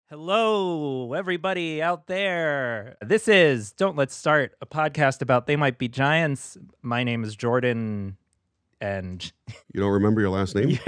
Hello, everybody out there. This is Don't Let's Start, a podcast about They Might Be Giants. My name is Jordan, and You don't remember your last name?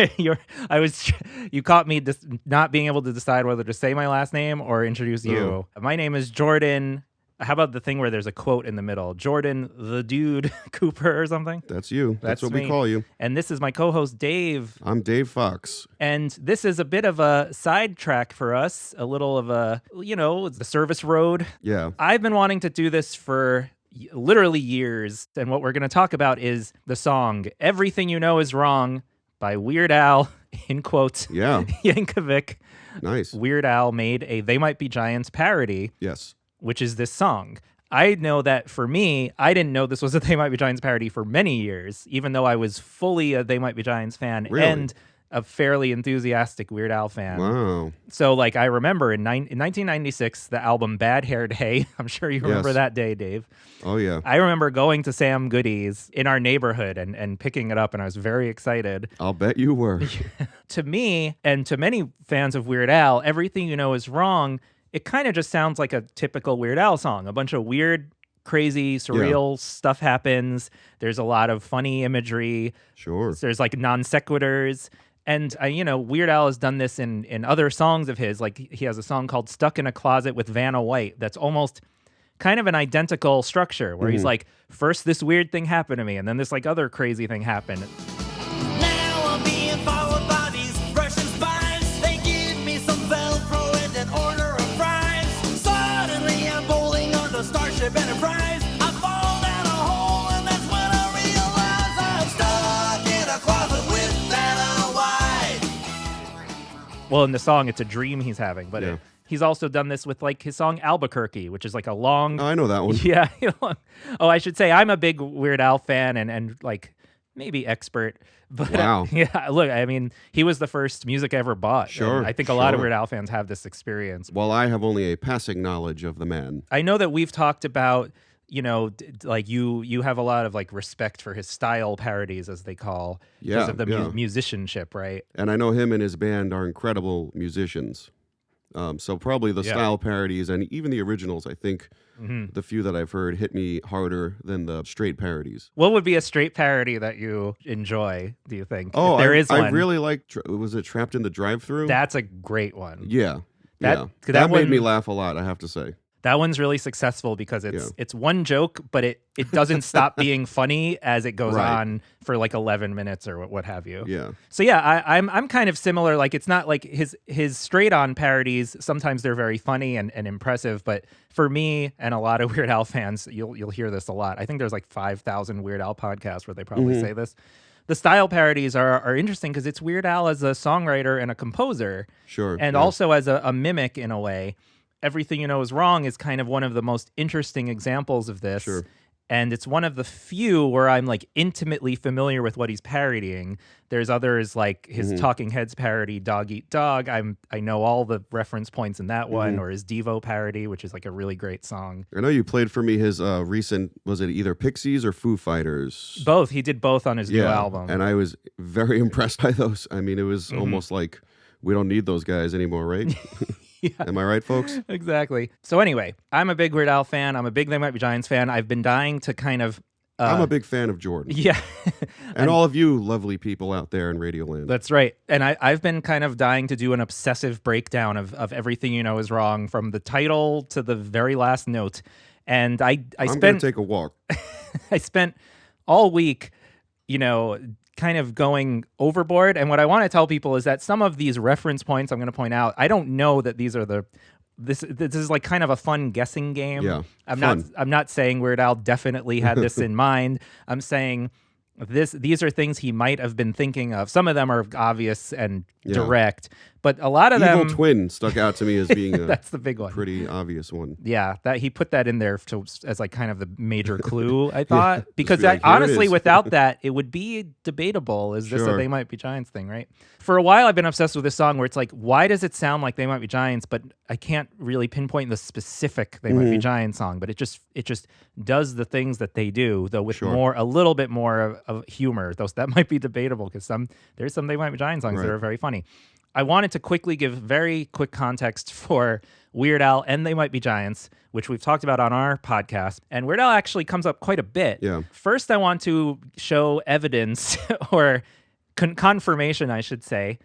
you caught me not being able to decide whether to say my last name or introduce you. My name is Jordan. How about the thing where there's a quote in the middle? Jordan, the dude, Cooper or something? That's you. That's what me. we call you. And this is my co-host, Dave. I'm Dave Fox. And this is a bit of a sidetrack for us, a little of a, the service road. Yeah. I've been wanting to do this for literally years. And what we're going to talk about is the song Everything You Know Is Wrong by Weird Al, in quotes, Yeah. Yankovic. Nice. Weird Al made a They Might Be Giants parody. Yes. Which is this song. I know that for me, I didn't know this was a They Might Be Giants parody for many years, even though I was fully a They Might Be Giants fan and a fairly enthusiastic Weird Al fan. Wow. So, I remember in 1996, the album Bad Hair Day. I'm sure you remember that day, Dave. Oh, yeah. I remember going to Sam Goody's in our neighborhood and picking it up, and I was very excited. I'll bet you were. To me, and to many fans of Weird Al, Everything You Know Is Wrong, it kind of just sounds like a typical Weird Al song. A bunch of weird, crazy, surreal stuff happens. There's a lot of funny imagery. Sure. There's non sequiturs. And, Weird Al has done this in other songs of his. Like, he has a song called Stuck in a Closet with Vanna White that's almost kind of an identical structure where he's like, first this weird thing happened to me, and then this other crazy thing happened. Now I'm being followed by these Russian spies. They give me some Velcro and an order of fries. Suddenly I'm bowling on the Starship Enterprise. I fall down a hole and that's when I realize I'm stuck in a closet with Vanna White. Well, in the song, it's a dream he's having, but he's also done this with his song Albuquerque, which is a long... Oh, I know that one. Yeah. Oh, I should say I'm a big Weird Al fan and maybe expert. But wow. Look, I mean, he was the first music I ever bought. Sure. I think a lot of Weird Al fans have this experience. Well, I have only a passing knowledge of the man. I know that we've talked about, you have a lot of respect for his style parodies, as they call, because of the musicianship, right? And I know him and his band are incredible musicians. So probably the style parodies and even the originals, I think the few that I've heard hit me harder than the straight parodies. What would be a straight parody that you enjoy, do you think? Oh, if there is one. I really like, was it Trapped in the Drive-Thru? That's a great one. Yeah. That made me laugh a lot, I have to say. That one's really successful because it's one joke, but it doesn't stop being funny as it goes on for 11 minutes or what have you. Yeah. So I'm kind of similar. It's not like his straight on parodies. Sometimes they're very funny and impressive, but for me and a lot of Weird Al fans, you'll hear this a lot. I think there's 5,000 Weird Al podcasts where they probably say this. The style parodies are interesting because it's Weird Al as a songwriter and a composer. Sure. And also as a mimic in a way. Everything You Know Is Wrong is kind of one of the most interesting examples of this. Sure. And it's one of the few where I'm intimately familiar with what he's parodying. There's others like his Talking Heads parody, Dog Eat Dog. I know all the reference points in that one, or his Devo parody, which is a really great song. I know you played for me his recent, was it either Pixies or Foo Fighters? Both. He did both on his new album. And I was very impressed by those. I mean, it was almost like we don't need those guys anymore, right? Yeah. Am I right, folks? Exactly. So anyway, I'm a big Weird Al fan. I'm a big They Might Be Giants fan. I've been dying to kind of... I'm a big fan of Jordan. Yeah. and all of you lovely people out there in Radioland. That's right. And I've been kind of dying to do an obsessive breakdown of Everything You Know Is Wrong, from the title to the very last note. And I'm going to take a walk. I spent all week, kind of going overboard. And what I want to tell people is that some of these reference points I'm going to point out, I don't know that these are this is kind of a fun guessing game. Yeah, I'm not saying Weird Al definitely had this in mind. I'm saying these are things he might have been thinking of. Some of them are obvious and direct, but a lot of Evil them... Twin stuck out to me as being that's the big one. Pretty obvious one. Yeah, that he put that in there as kind of the major clue, I thought. Because be honestly, without that, it would be debatable. Is this a They Might Be Giants thing, right? For a while, I've been obsessed with this song where it's why does it sound like They Might Be Giants, but I can't really pinpoint the specific They Might Be Giants song, but it just does the things that they do, though with a little bit more of humor. Though that might be debatable because there's some They Might Be Giants songs that are very funny. I wanted to quickly give very quick context for Weird Al and They Might Be Giants, which we've talked about on our podcast. And Weird Al actually comes up quite a bit. Yeah. First, I want to show evidence or confirmation, I should say,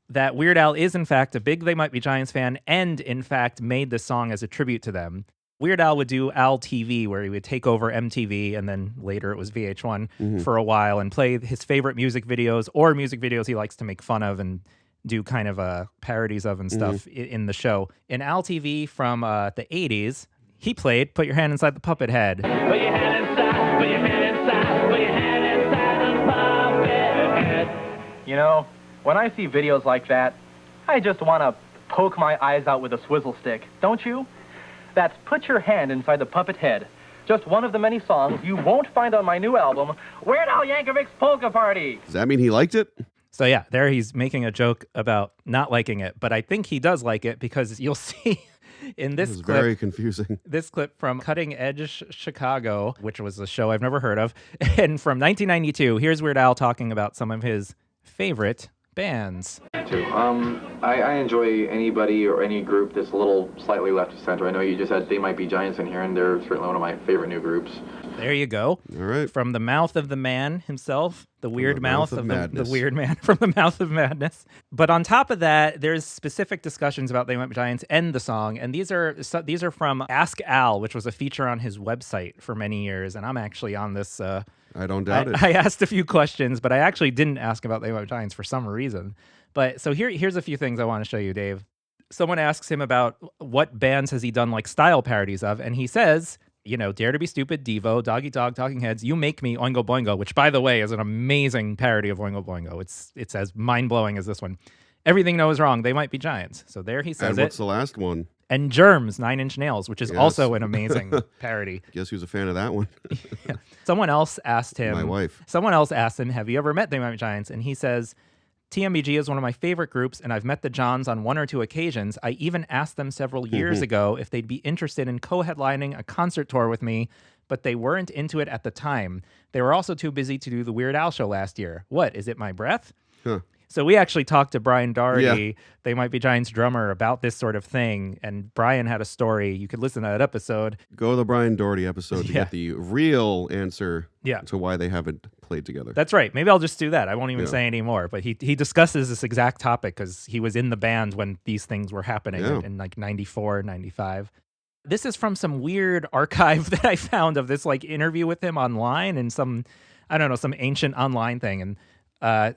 that Weird Al is, in fact, a big They Might Be Giants fan and, in fact, made this song as a tribute to them. Weird Al would do Al TV, where he would take over MTV, and then later it was VH1 for a while, and play his favorite music videos or music videos he likes to make fun of and do kind of parodies of and stuff in the show. In Al TV from the 80s, he played Put Your Hand Inside the Puppet Head. Put your hand inside, put your hand inside, put your hand inside the puppet head. You know, when I see videos like that, I just want to poke my eyes out with a swizzle stick, don't you? That's Put Your Hand Inside the Puppet Head. Just one of the many songs you won't find on my new album, Weird Al Yankovic's Polka Party. Does that mean he liked it? So yeah, there he's making a joke about not liking it, but I think he does like it because you'll see in this clip. Very confusing. This clip from Cutting Edge Chicago, which was a show I've never heard of, and from 1992, here's Weird Al talking about some of his favorite bands. I enjoy anybody or any group that's a little slightly left of center. I know you just had They Might Be Giants in here, and they're certainly one of my favorite new groups. There you go. All right. From the mouth of the man himself, the weird mouth of the weird man from the mouth of madness. But on top of that, there's specific discussions about They Might Be Giants and the song, and these are from Ask Al, which was a feature on his website for many years, and I'm actually on this. I don't doubt it. I asked a few questions, but I actually didn't ask about They Might Be Giants for some reason. But so here's a few things I want to show you, Dave. Someone asks him about what bands has he done like style parodies of, and he says, you know, Dare to Be Stupid, Devo, Doggy Dog, Talking Heads, You Make Me, Oingo Boingo, which, by the way, is an amazing parody of Oingo Boingo. It's as mind-blowing as this one. Everything You Know Is Wrong, They Might Be Giants. So there he says and what's the last one? And Germs, 9 Inch Nails, which is also an amazing parody. Guess who's a fan of that one? Yeah. Someone else asked him. My wife. Someone else asked him, have you ever met They Might Be Giants? And he says, TMBG is one of my favorite groups, and I've met the Johns on 1 or 2 occasions. I even asked them several years ago if they'd be interested in co-headlining a concert tour with me, but they weren't into it at the time. They were also too busy to do the Weird Al show last year. What, is it my breath? Huh. So we actually talked to Brian Doherty, They Might Be Giants drummer, about this sort of thing. And Brian had a story. You could listen to that episode. Go to the Brian Doherty episode to get the real answer to why they haven't played together. That's right. Maybe I'll just do that. I won't even say any more. But he discusses this exact topic because he was in the band when these things were happening in like 94, 95. This is from some weird archive that I found of this like interview with him online and some ancient online thing. And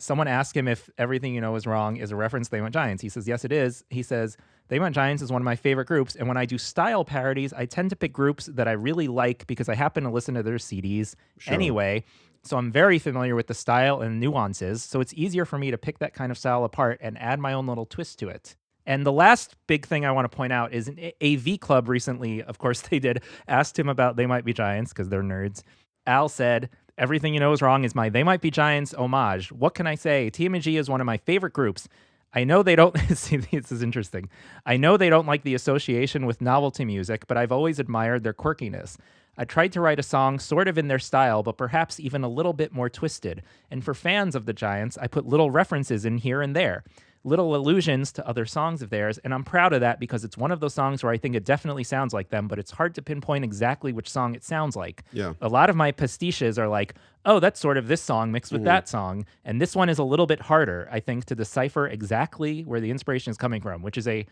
someone asked him if Everything You Know Is Wrong is a reference to They Might Be Giants. He says, yes, it is. He says, They Might Be Giants is one of my favorite groups, and when I do style parodies, I tend to pick groups that I really like because I happen to listen to their CDs anyway. So I'm very familiar with the style and nuances, so it's easier for me to pick that kind of style apart and add my own little twist to it. And the last big thing I want to point out is an AV Club recently, of course they did, asked him about They Might Be Giants because they're nerds. Al said, Everything You Know Is Wrong is my They Might Be Giants homage. What can I say? TMBG is one of my favorite groups. I know they don't, see, this is interesting. I know they don't like the association with novelty music, but I've always admired their quirkiness. I tried to write a song sort of in their style, but perhaps even a little bit more twisted. And for fans of the Giants, I put little references in here and there. Little allusions to other songs of theirs, and I'm proud of that because it's one of those songs where I think it definitely sounds like them, but it's hard to pinpoint exactly which song it sounds like. Yeah. A lot of my pastiches are like, oh, that's sort of this song mixed with that song, and this one is a little bit harder, I think, to decipher exactly where the inspiration is coming from, which is a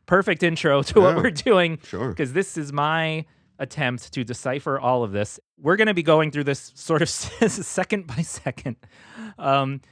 perfect intro to what we're doing, because this is my attempt to decipher all of this. We're going to be going through this sort of second by second,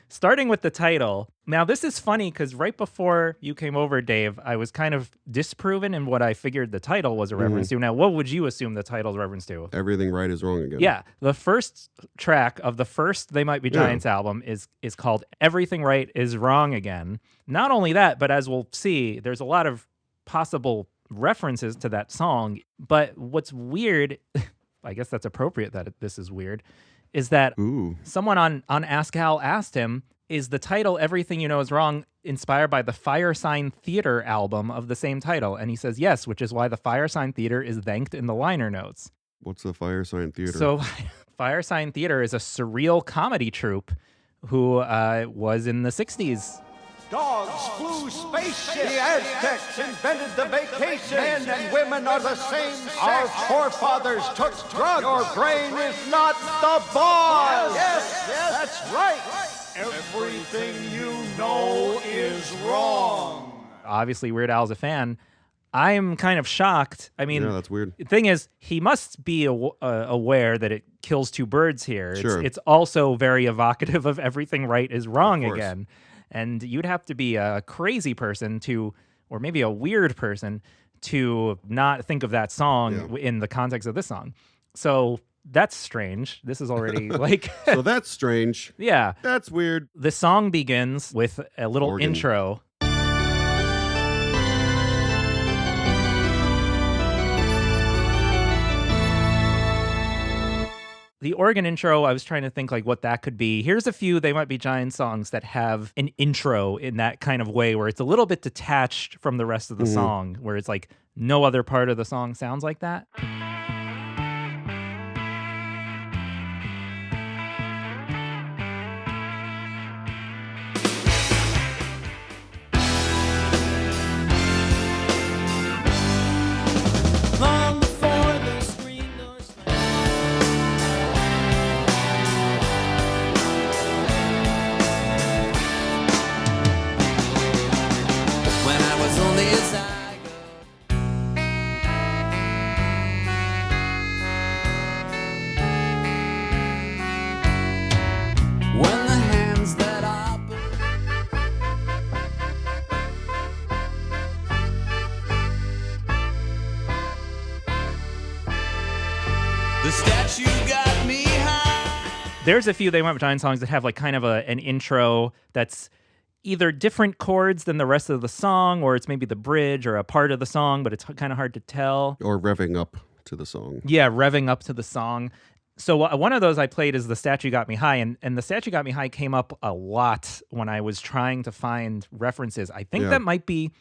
starting with the title. Now, this is funny because right before you came over, Dave, I was kind of disproven in what I figured the title was a reference to. Now, what would you assume the title's reference to? Everything Right Is Wrong Again. Yeah. The first track of the first They Might Be Giants album is called Everything Right Is Wrong Again. Not only that, but as we'll see, there's a lot of possible references to that song. But what's weird, I guess that's appropriate that this is weird, is that someone on Ask Al asked him, is the title Everything You Know Is Wrong inspired by the Firesign Theater album of the same title? And he says yes, which is why the Firesign Theater is thanked in the liner notes. What's the Firesign Theater? So Firesign Theater is a surreal comedy troupe who was in the 60s. Dogs flew spaceships. The Aztecs invented the vacation. Men and women are the same sex. Our forefathers took drugs. Your brain is not the boss. Yes, that's right. Everything you know is wrong. Obviously, Weird Al's a fan. I'm kind of shocked. I mean, yeah, that's weird. The thing is, he must be aware that it kills two birds here. Sure. It's also very evocative of everything right is wrong again. And you'd have to be a crazy person to, or maybe a weird person, to not think of that song in the context of this song. So that's strange. This is already like... So that's strange. Yeah. That's weird. The song begins with a little intro. The organ intro, I was trying to think like what that could be. Here's a few They Might Be Giants songs that have an intro in that kind of way where it's a little bit detached from the rest of the song, where it's like no other part of the song sounds like that. There's a few They Might Be Giants songs that have like kind of an intro that's either different chords than the rest of the song, or it's maybe the bridge or a part of the song, but it's kind of hard to tell. Or revving up to the song. Yeah, revving up to the song. So one of those I played is The Statue Got Me High, and The Statue Got Me High came up a lot when I was trying to find references. I think that might be...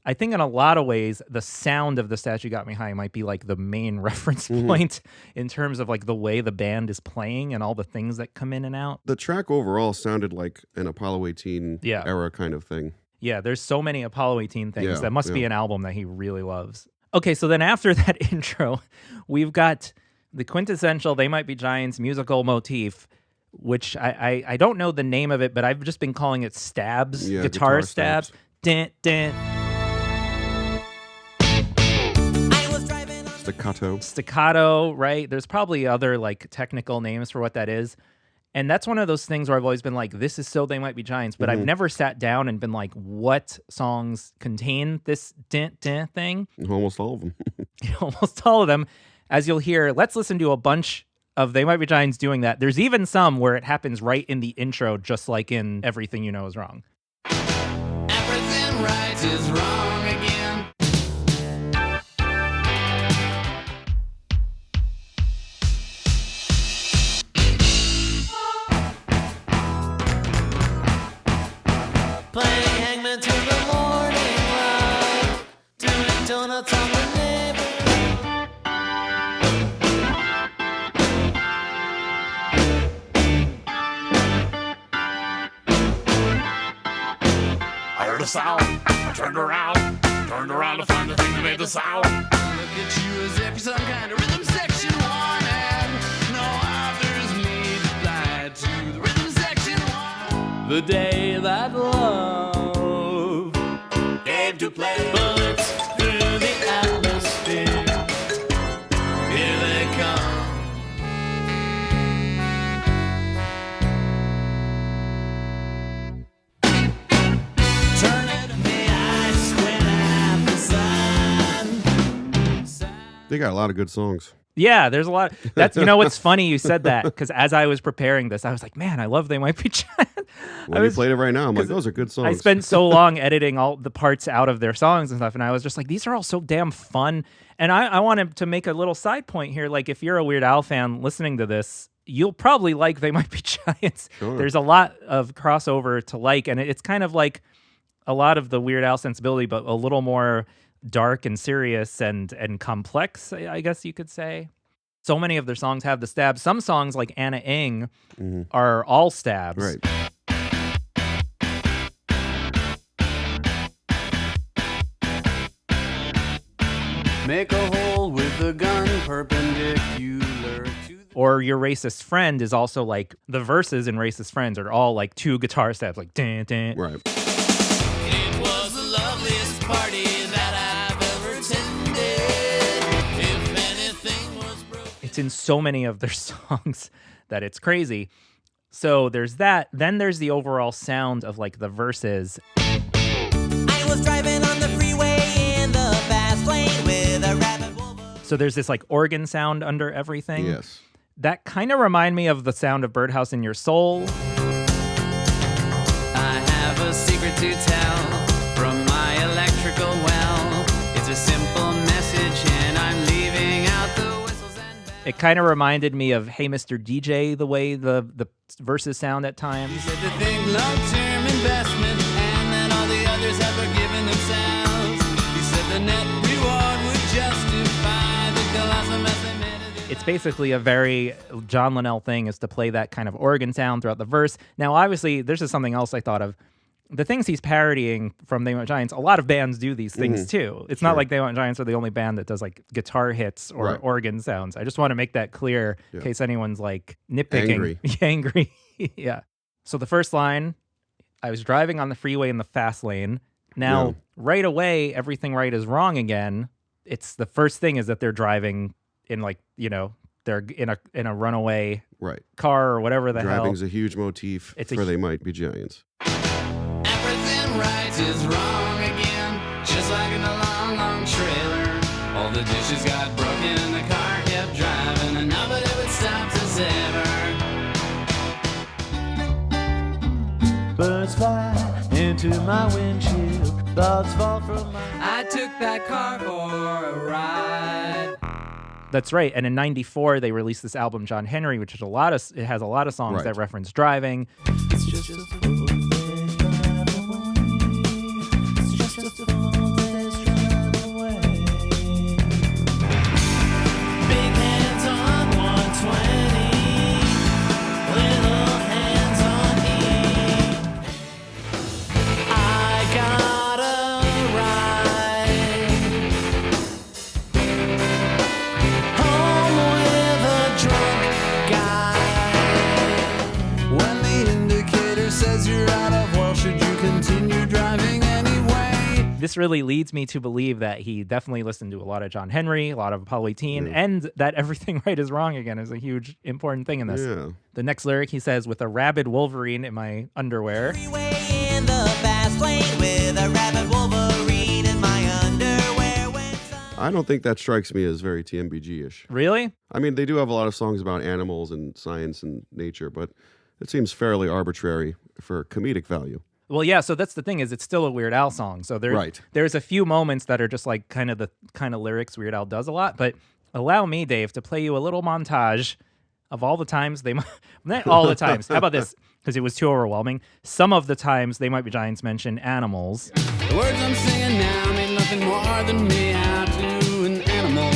I think in a lot of ways, the sound of The Statue Got Me High might be like the main reference point in terms of like the way the band is playing and all the things that come in and out. The track overall sounded like an Apollo 18 era kind of thing. Yeah, there's so many Apollo 18 things. That must be an album that he really loves. Okay, so then after that intro, we've got the quintessential They Might Be Giants musical motif, which I don't know the name of it, but I've just been calling it stabs, guitar stabs. Dun, dun. Staccato, right? There's probably other like technical names for what that is. And that's one of those things where I've always been like, this is so They Might Be Giants, but I've never sat down and been like, what songs contain this dent thing? Almost all of them. Almost all of them. As you'll hear, let's listen to a bunch of They Might Be Giants doing that. There's even some where it happens right in the intro, just like in Everything You Know Is Wrong. Everything right is wrong again. Playing hangman till the morning light, doing donuts on the neighborhood. I heard a sound, I turned around to find the thing that made the sound. Look at you as if you're some kind of rhythm section one, and no others need fly to the rhythm section one. The day that love came to play, bullets through the atmosphere. Here they come. Turn it to me, I squint at the sun. They got a lot of good songs. Yeah, there's a lot. That's, you know what's funny you said that, because as I was preparing this, I was like, man, I love They Might Be Giants. When you played it right now, I'm like, those are good songs. I spent so long editing all the parts out of their songs and stuff, and I was just like, these are all so damn fun. And I wanted to make a little side point here. Like, if you're a Weird Al fan listening to this, you'll probably like They Might Be Giants. Sure. There's a lot of crossover to like, and it's kind of like a lot of the Weird Al sensibility, but a little more dark and serious and complex, I guess you could say. So many of their songs have the stabs. Some songs, like Anna Ing, are all stabs. Right. Make a hole with the gun perpendicular to the... Or Your Racist Friend is also like, the verses in Racist Friends are all like 2 guitar steps, like dun, dun. Right. It was the loveliest party that I've ever attended. If anything was broken. It's in so many of their songs that it's crazy. So there's that. Then there's the overall sound of like the verses. I was driving on the freeway in the fast lane with a rabid Wolverine. So there's this like organ sound under everything. Yes. That kind of remind me of the sound of Birdhouse in Your Soul. I have a secret to tell from my electrical well. It's a simple message and I'm leaving out the whistles and bells. It kind of reminded me of Hey Mr. DJ, the way the verses sound at He times. said to think long-term investment and that all the others have forgiven themselves. He said the net reward would justify the colossal mess they made of the... It's basically a very John Linnell thing, is to play that kind of organ sound throughout the verse. Now, obviously, there's just something else I thought of. The things he's parodying from They Want Giants, a lot of bands do these things too. It's not like They Want Giants are the only band that does like guitar hits or organ sounds. I just want to make that clear in case anyone's like nitpicking. Angry. Yeah. So the first line, I was driving on the freeway in the fast lane. Now, right away, everything right is wrong again. It's the first thing is that they're driving in like, you know, they're in a runaway car or whatever the hell. Driving's a huge motif for They Might Be Giants. Everything right is wrong again, just like in a long, long trailer. All the dishes got broken and the car kept driving, and nobody would stop to savor. Birds fly into my windshield, bugs fall from my... I took that car for a ride. That's right. And in '94, they released this album, John Henry, which is it has a lot of songs that reference driving. It's just a foolish drive away. It's just a foolish drive away. Big hands on 120, little hands on E. I got a ride home with a drunk guy. When the indicator says you're out of oil, should you continue driving anyway? This really leads me to believe that he definitely listened to a lot of John Henry, a lot of Apollo 18, and that Everything Right is Wrong Again is a huge important thing in this. Yeah. The next lyric, he says, with a rabid Wolverine in my underwear. Freeway in the fast lane with a rabid Wolverine in my underwear. When I don't think that strikes me as very TMBG-ish. Really? I mean, they do have a lot of songs about animals and science and nature, but it seems fairly arbitrary for comedic value. Well, yeah, so that's the thing, is it's still a Weird Al song. So there's a few moments that are just like kind of the kind of lyrics Weird Al does a lot. But allow me, Dave, to play you a little montage of all the times not all the times. How about this? Because it was too overwhelming. Some of the times They Might Be Giants mention animals. The words I'm singing now mean nothing more than me out to an animal.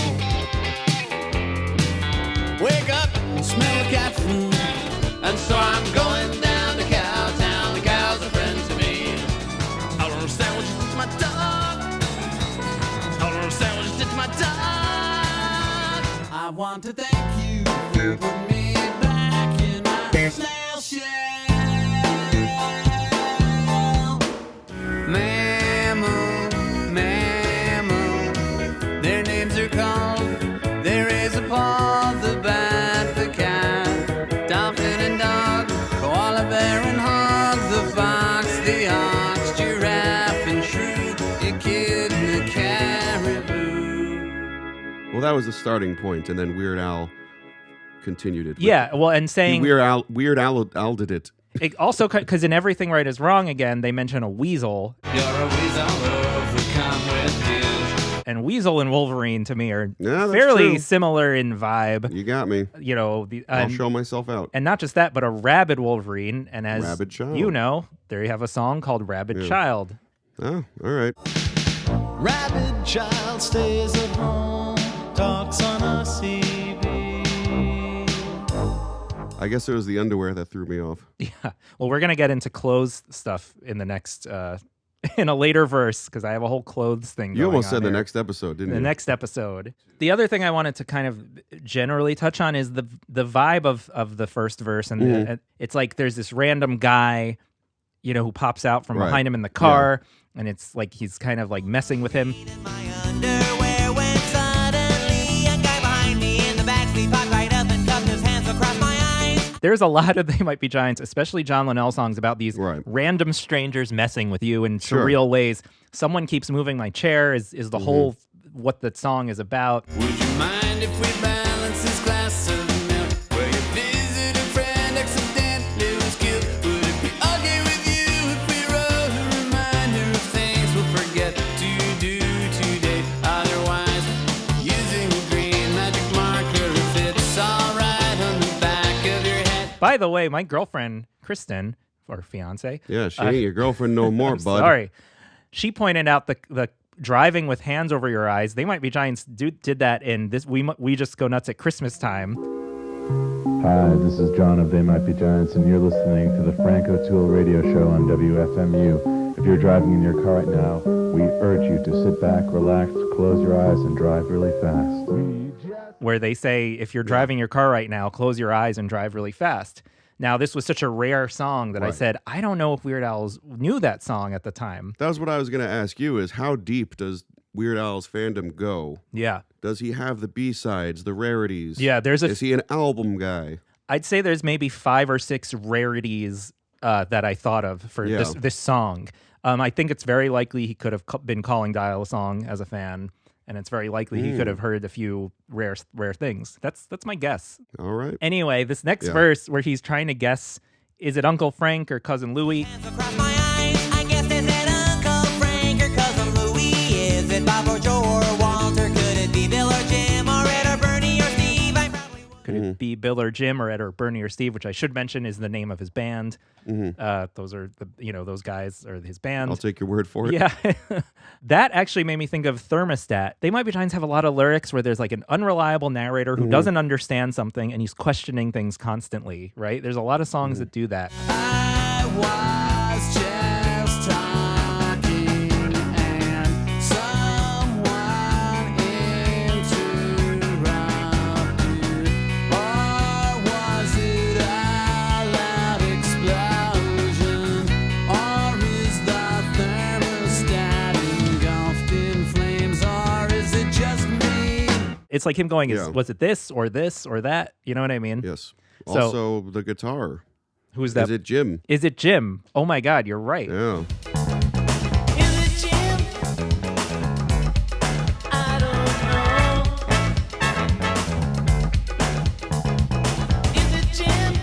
Wake up and smell the cat food. And so I'm going down to Cowtown. The cows are friends to me. I don't understand what you did to my dog. I don't understand what you did to my dog. I want to thank you for putting me back in my snail shell. Mammal, their names are called. There is a paw, the bat, the cat, dolphin and dog, koala bear and hog, the fox, the ox, giraffe and shrew, echidna, caribou. Well, that was the starting point, and then Weird Al continued it. Yeah, well, and saying... Weird Al did it. It also, because in Everything Right is Wrong Again, they mention a weasel. You're a weasel, we come with you. And Weasel and Wolverine, to me, are Yeah, that's fairly true. similar in vibe. You got me. You know, I'll show myself out. and not just that, but a rabid Wolverine. And as Rabid Child. you know, there you have a song called Rabid Child. Oh, all right. rabid child stays at home, talks on a CB. I guess it was the underwear that threw me off. Yeah. Well, we're going to get into clothes stuff in the next in a later verse because I have a whole clothes thing. You going almost on said the here. next episode, didn't The you? next episode. The other thing I wanted to kind of generally touch on is the vibe of the first verse, and it's like there's this random guy, who pops out from Right. behind him in the car, and it's like he's kind of like messing with him. Underwear when suddenly a guy behind me in the backseat popped right up and cupped his hands across my eyes. There's a lot of They Might Be Giants, especially John Linnell songs about these random strangers messing with you in surreal ways. Someone keeps moving my chair is the whole what the song is about. Would you mind if we balance this glass of milk where your visiting friend accidentally was killed? Would it be okay with you if we wrote a reminder of things we'll forget to do today? Otherwise, using a green magic marker if it's all right on the back of your head. By the way, my girlfriend, Kristen, or fiance. Yeah, she ain't your girlfriend no more, bud. Sorry. She pointed out the driving with hands over your eyes. They Might Be Giants did that in this. We Just Go Nuts at Christmas time. Hi, this is John of They Might Be Giants, and you're listening to the Frank O'Toole radio show on WFMU. If you're driving in your car right now, we urge you to sit back, relax, close your eyes, and drive really fast. Where they say, if you're driving your car right now, close your eyes and drive really fast. Now, this was such a rare song that I said, I don't know if Weird Al's knew that song at the time. That was what I was going to ask you, is how deep does Weird Al's fandom go? Yeah. Does he have the B-sides, the rarities? Yeah, Is he an album guy? I'd say there's maybe 5 or 6 rarities that I thought of for this song. I think it's very likely he could have been calling Dial a Song as a fan, and it's very likely he could have heard a few rare things. That's my guess. All right. Anyway, this next verse where he's trying to guess, is it Uncle Frank or Cousin Louie? Across my eyes, I guess is it Uncle Frank or Cousin Louie? Is it Bob or Joe or Walter? Could it be Bill or Jim or Ed or Bernie or Steve? I probably would. Could it be Bill or Jim or Ed or Bernie or Steve, which I should mention is the name of his band. Those are those guys are his band. I'll take your word for it. Yeah. That actually made me think of Thermostat. They Might Be Giants have a lot of lyrics where there's like an unreliable narrator who doesn't understand something and he's questioning things constantly, right? There's a lot of songs that do that. I was just talking and someone interrupted. Or was it a loud explosion? Or is the thermostat engulfed in flames? Or is it just me? It's like him going, was it this or that? You know what I mean? Yes. So- Also, the guitar. Who's that? Is it Jim? Is it Jim? Oh my God, you're right. Yeah. Is it Jim? I don't know. Is it Jim?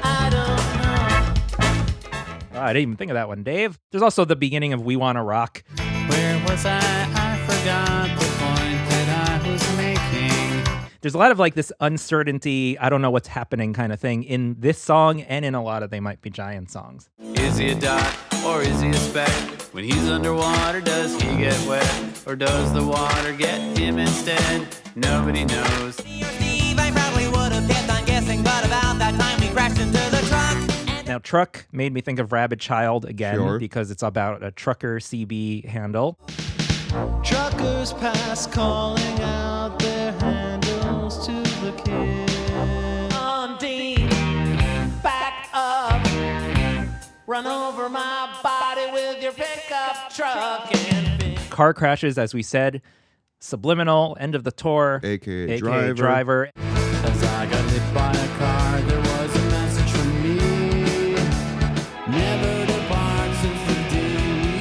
I don't know. Oh, I didn't even think of that one, Dave. There's also the beginning of We Wanna Rock. Where was I forgot the point that I was making. There's a lot of like this uncertainty, I don't know what's happening kind of thing in this song and in a lot of They Might Be Giant songs. Is he a dot or is he a speck? When he's underwater, does he get wet? Or does the water get him instead? Nobody knows. Steve, I probably would have kept on guessing, but about that time we crashed into the truck. Now, Truck made me think of Rabid Child again Sure. because it's about a trucker CB handle. Truckers pass calling out their handles to the kid. Undine, back up. Run over my body with your pickup truck and Car crashes, as we said. Subliminal, end of the tour. AKA Driver. As I got hit by a car, there was a message from me. Never depart since the day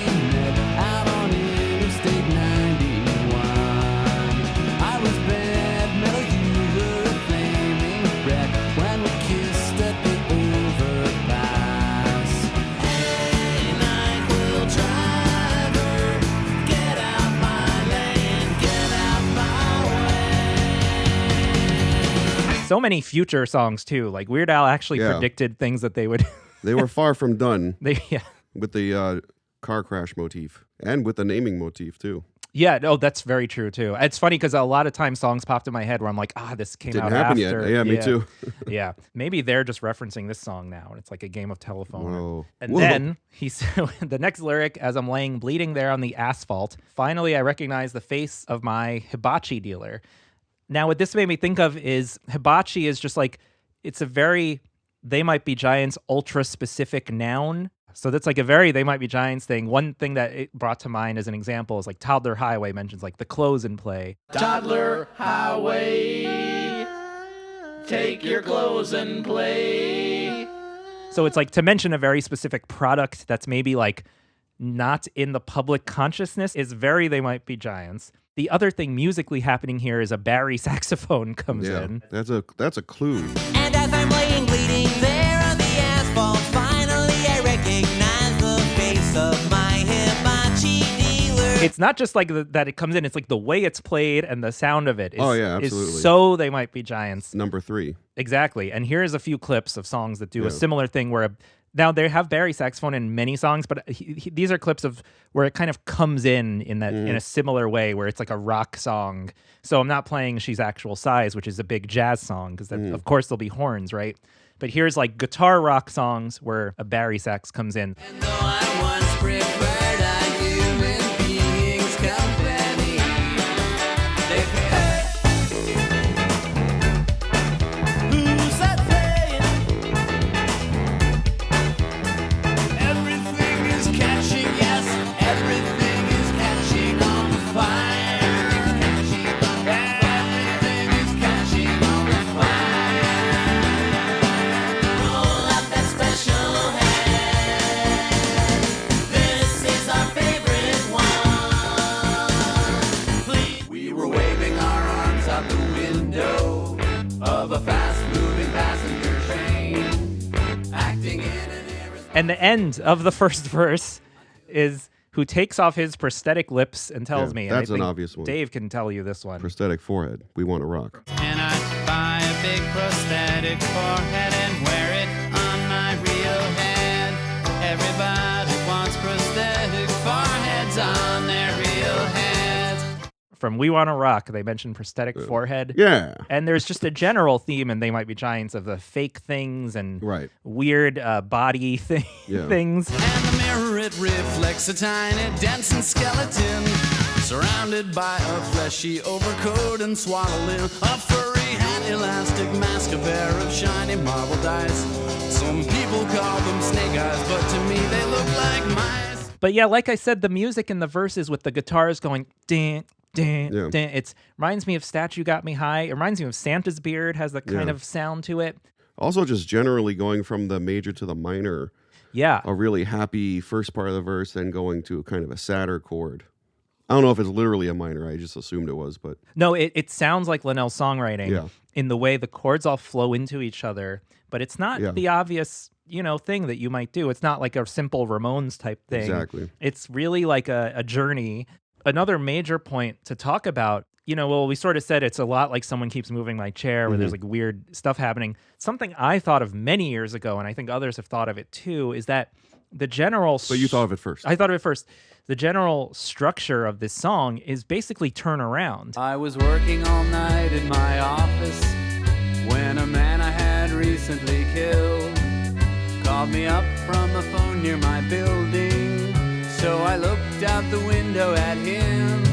we met out on Interstate 91. I was bad metal, you were a flaming wreck when we kissed at the overpass. Hey, NyQuil driver, get out my lane, get out my way. So many future songs, too. Like, Weird Al actually predicted things that they would... They were far from done Yeah. with the car crash motif and with the naming motif, too. Yeah, no, that's very true too. It's funny because a lot of times songs popped in my head where I'm like, this came Didn't out happen after. yet. Yeah, me too. Yeah, maybe they're just referencing this song now, and it's like a game of telephone. Whoa. And then the next lyric, as I'm laying bleeding there on the asphalt, finally I recognize the face of my hibachi dealer. Now, what this made me think of is hibachi is just like, it's a very They Might Be Giants ultra specific noun. So that's like a very They Might Be Giants thing. One thing that it brought to mind as an example is like Toddler Highway mentions like the clothes in play. Toddler Highway, take your clothes and play. So it's like to mention a very specific product that's maybe like not in the public consciousness is very They Might Be Giants. The other thing musically happening here is a Bari saxophone comes in. That's a clue. And as I'm laying bleeding there on the asphalt, finally I recognize the face of my hibachi dealer. It's not just like that it comes in, it's like the way it's played and the sound of it is, absolutely. is so They Might Be Giants. Number 3. Exactly. And here's a few clips of songs that do a similar thing where now they have Bari saxophone in many songs, but these are clips of where it kind of comes in that in a similar way where it's like a rock song. So I'm not playing She's Actual Size, which is a big jazz song because of course there'll be horns, right? But here's like guitar rock songs where a Bari sax comes in. And though I once preferred a human being's company, who's that playing? Everything is catching, yes, everything is catching on fire. Everything is catching on fire. Roll up that special hand. This is our favorite one. Please. We were waving our arms out the window of a fast-moving passenger train, acting in an irresponsible. And the end of the first verse is who takes off his prosthetic lips and tells me. And that's I an think obvious one. Dave can tell you this one. Prosthetic forehead. We want to rock. And I buy a big prosthetic forehead and wear it on my real head. Everybody wants prosthetic foreheads on their real heads. From We Wanna Rock, they mentioned prosthetic forehead. Yeah. And there's just a general theme in They Might Be Giants of the fake things and Right. weird body things. And the mirror, it reflects a tiny dancing skeleton, surrounded by a fleshy overcoat and swaddling a furry and elastic mask, a pair of shiny marble dice. Some people call them snake eyes, but to me they look like mice. But yeah, like I said, the music in the verses with the guitars going ding, ding, ding. It reminds me of Statue Got Me High. It reminds me of Santa's Beard, has that kind of sound to it. Also, just generally going from the major to the minor. Yeah. A really happy first part of the verse, then going to kind of a sadder chord. I don't know if it's literally a minor. I just assumed it was, but No, it sounds like Linnell's songwriting in the way the chords all flow into each other, but it's not the obvious, thing that you might do. It's not like a simple Ramones type thing. Exactly. It's really like a journey. Another major point to talk about, we sort of said it's a lot like Someone Keeps Moving My Chair, where there's like weird stuff happening. Something I thought of many years ago, and I think others have thought of it too, is that the general... But you thought of it first. I thought of it first. The general structure of this song is basically turn around. I was working all night in my office when a man I had recently killed called me up from a phone near my building. So I looked out the window at him.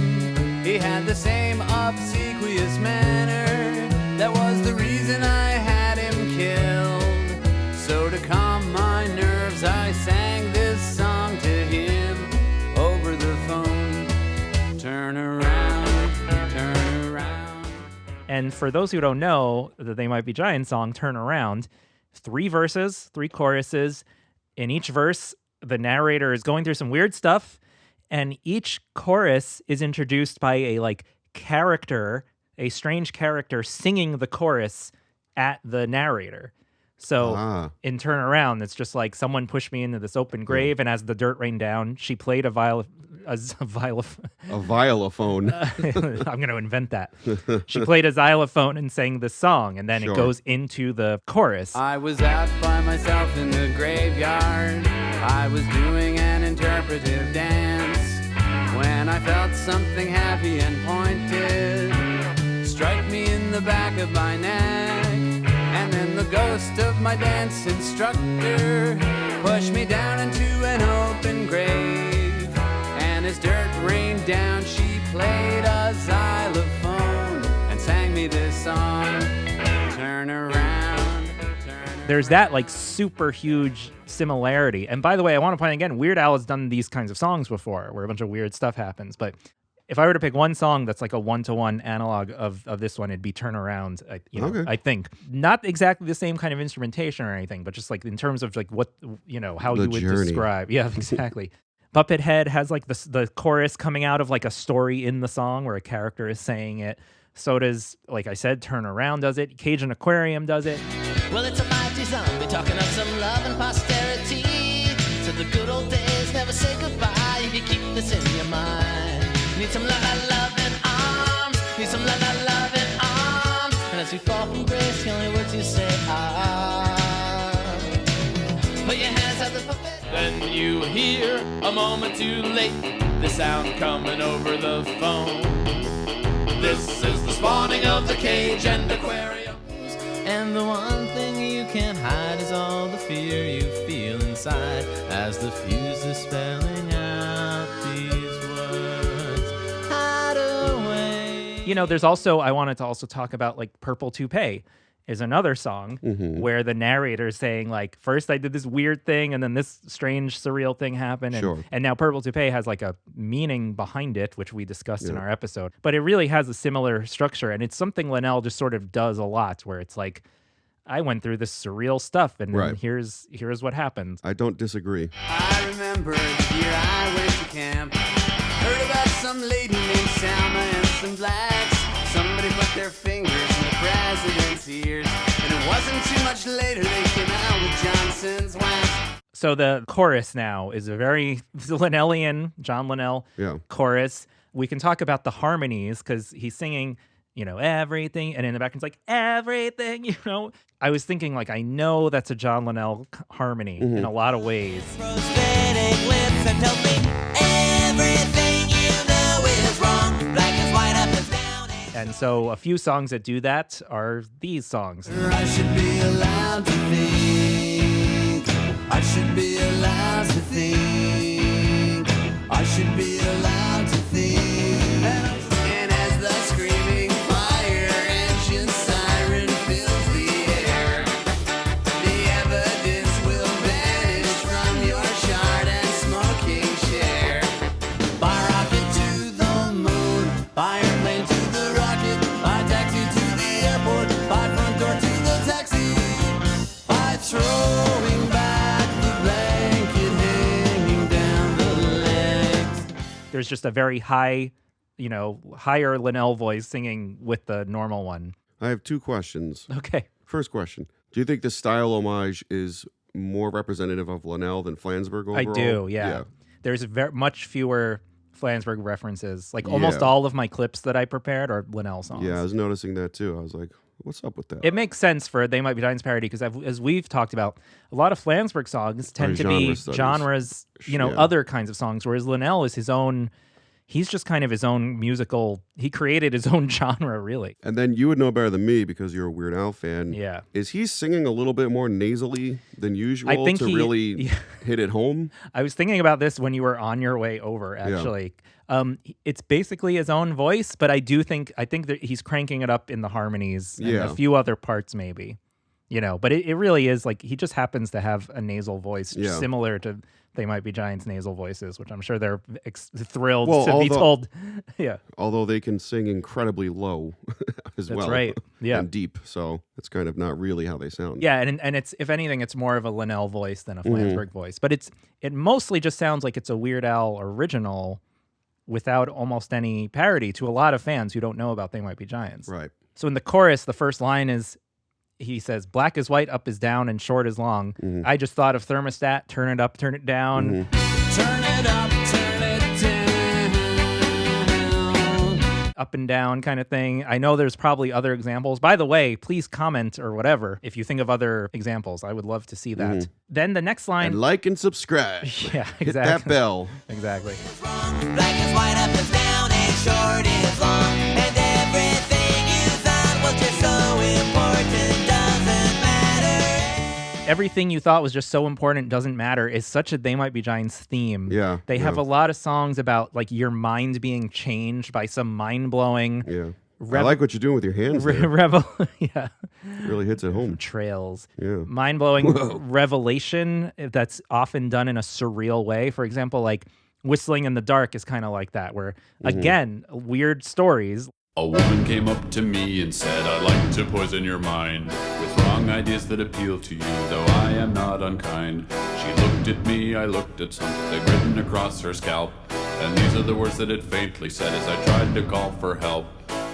He had the same obsequious manner. That was the reason I had him killed. So to calm my nerves, I sang this song to him over the phone. Turn around, turn around. And for those who don't know, the They Might Be Giants song, Turn Around, 3 verses, 3 choruses. In each verse, the narrator is going through some weird stuff, and each chorus is introduced by a strange character singing the chorus at the narrator. So in Turn Around, it's just like someone pushed me into this open grave, and as the dirt rained down, she played a xylophone. I'm going to invent that. She played a xylophone and sang the song, and then it goes into the chorus. I was out by myself in the graveyard. I was doing an interpretive dance when I I felt something heavy and pointed strike me in the back of my neck. And then the ghost of my dance instructor pushed me down into an open grave. And as dirt rained down, she played a xylophone and sang me this song, Turn Around, There's that like super huge similarity. And by the way, I want to point again, Weird Al has done these kinds of songs before where a bunch of weird stuff happens. But if I were to pick one song that's like a one-to-one analog of this one, it'd be Turn Around. I think not exactly the same kind of instrumentation or anything, but just like in terms of like what, how The you would journey. describe. Yeah, exactly. Puppet Head has like the chorus coming out of like a story in the song where a character is saying it. So does, like I said, Turn Around does it. Cajun Aquarium does it. Well, it's a mighty zombie talking of some love and posterity. To the good old days, never say goodbye if you keep this in your mind. Need some loving arms, need some loving arms. And as you fall from grace, the only words you say are, put your hands out the puppet. Then you hear, a moment too late, the sound coming over the phone. This is the spawning of the cage and aquarium. And the one thing you can't hide is all the fear you feel inside as the fuse is spelling out these words. Hide away. There's also, I wanted to also talk about like Purple Toupee is another song where the narrator is saying like, first I did this weird thing and then this strange surreal thing happened. And now Purple Toupee has like a meaning behind it, which we discussed in our episode. But it really has a similar structure. And it's something Linnell just sort of does a lot where it's like, I went through this surreal stuff and then here's what happened. I don't disagree. I remember the year I went to camp. Heard about some lady named Salma and some blacks. Somebody put their fingers in the president's ears. And it wasn't too much later they came out with Johnson's wax. So the chorus now is a very Linnellian, John Linnell chorus. We can talk about the harmonies because he's singing, everything. And in the back, it's like, everything, I was thinking, like, I know that's a John Linnell harmony in a lot of ways. Prosthetic lips and tells me everything you know is wrong. Black is white, up is down. And so a few songs that do that are these songs. I should be allowed to think. I should be allowed to think. I should be allowed to think. And as the screaming fire engine siren fills the air, the evidence will vanish from your charred and smoking chair. By rocket to the moon, by airplane to the rocket, by taxi to the airport, by front door to the taxi, by throwing back the blanket hanging down the legs. There's just a very high, higher Linnell voice singing with the normal one. I have two questions. Okay. First question. Do you think the style homage is more representative of Linnell than Flansburgh overall? I do, yeah. There's much fewer Flansburgh references. Like almost all of my clips that I prepared are Linnell songs. Yeah, I was noticing that too. I was like, what's up with that? It makes sense for They Might Be Giants parody because as we've talked about, a lot of Flansburgh songs tend to be genres, other kinds of songs, whereas Linnell is his own. He's just kind of his own musical. He created his own genre, really. And then you would know better than me because you're a Weird Al fan. Yeah. Is he singing a little bit more nasally than usual I think really hit it home? I was thinking about this when you were on your way over, actually. It's basically his own voice, but I think that he's cranking it up in the harmonies and a few other parts maybe. But it really is like he just happens to have a nasal voice similar to They Might Be Giants' nasal voices, which I'm sure they're thrilled to be told. Yeah. Although they can sing incredibly low as well. That's right. Yeah. And deep. So it's kind of not really how they sound. Yeah. And it's, if anything, it's more of a Linnell voice than a Flansburgh voice. But it mostly just sounds like it's a Weird Al original without almost any parody to a lot of fans who don't know about They Might Be Giants. Right. So in the chorus, the first line is, he says, black is white, up is down, and short is long. I just thought of thermostat, turn it up, turn it down. Turn it up, turn it down. up and down kind of thing. I know there's probably other examples. By the way, please comment or whatever if you think of other examples. I would love to see that. Then the next line. And like and subscribe. Yeah, exactly. Hit that bell. Exactly. Black is white, up is down, and short is long. And everything you thought was just so important doesn't matter. Everything you thought was just so important doesn't matter is such a They Might Be Giants theme. Yeah. They have a lot of songs about like your mind being changed by some mind-blowing I like what you're doing with your hands there. Yeah. Really hits it home. Trails. Yeah. Mind-blowing revelation that's often done in a surreal way. For example, like Whistling in the Dark is kind of like that, where, again, weird stories. A woman came up to me and said, I'd like to poison your mind with wrong ideas that appeal to you, though I am not unkind. She looked at me, I looked at something written across her scalp, and these are the words that it faintly said as I tried to call for help.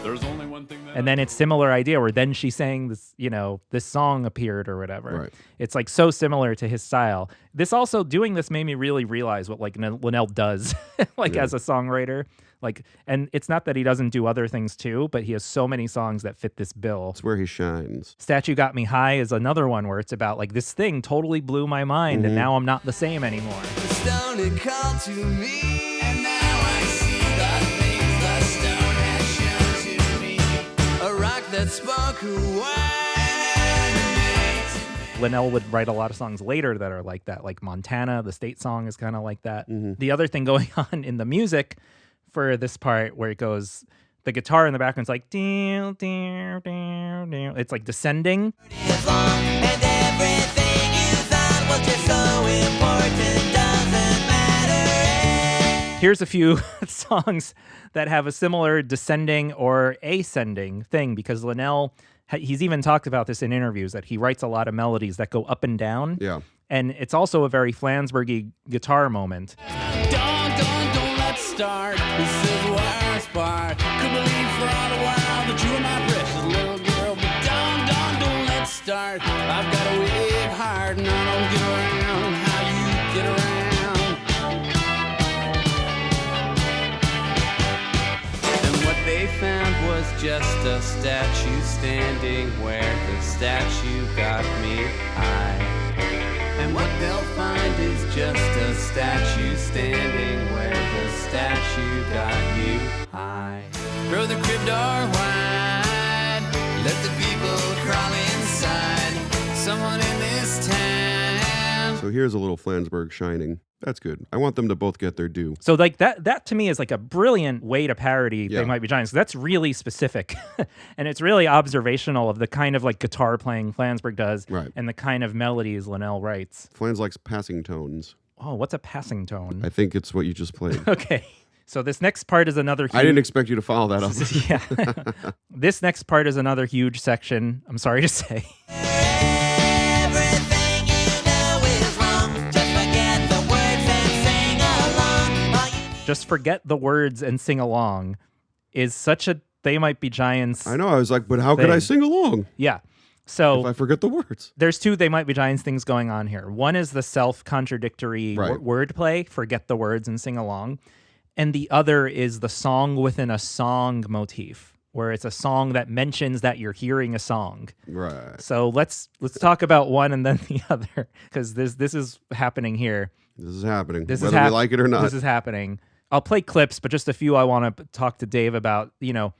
There's only one thing that... And then it's similar idea where then she sang this, you know, this song appeared or whatever. Right. It's like so similar to his style. This also, doing this made me really realize what like Linnell does like as a songwriter. Like, and it's not that he doesn't do other things too, but he has so many songs that fit this bill. It's where he shines. Statue Got Me High is another one where it's about like this thing totally blew my mind and now I'm not the same anymore. The stone had called to me, and now I see the things the stone has shown to me. A rock that spoke away. Linnell would write a lot of songs later that are like that, like Montana, the state song is kind of like that. The other thing going on in the music for this part where it goes, the guitar in the background's like, ding, ding, ding, ding. It's like descending. It's long, and everything you thought was just so important doesn't matter. Here's a few songs that have a similar descending or ascending thing, because Linnell, he's even talked about this in interviews, that he writes a lot of melodies that go up and down. Yeah. And it's also a very Flansburghy guitar moment. Don't let's start. This is the worst part. Could believe for all the while that you were my precious little girl, but don't let's start. I've got a weak heart and I don't get around how you get around. And what they found was just a statue standing where the statue got me high. And what they'll find is just a statue standing where the statue got you high. Throw the crib door wide, let the people crawl inside. Someone in this town. So here's a little Flansburgh shining. That's good. I want them to both get their due. So like that to me is like a brilliant way to parody Yeah. They Might Be Giants. That's really specific. And it's really observational of the kind of like guitar playing Flansburgh does Right. and the kind of melodies Linnell writes. Flans likes passing tones. Oh, what's a passing tone? I think it's what you just played. Okay. So this next part is another huge... I didn't expect you to follow that up. Yeah. This next part is another huge section, I'm sorry to say. Everything you know is wrong. Just forget the words and sing along. All you need Just Forget the Words and Sing Along is such a They Might Be Giants. I know. I was like, but how could I sing along Yeah. So if I forget the words? there's two They Might Be Giants things going on here. One is the self-contradictory Right. wordplay, forget the words and sing along. And the other is the song within a song motif, where it's a song that mentions that you're hearing a song. Right. So let's talk about one and then the other, because this is happening here. This is happening. This whether is we like it or not. This is happening. I'll play clips, but just a few I want to talk to Dave about. You know,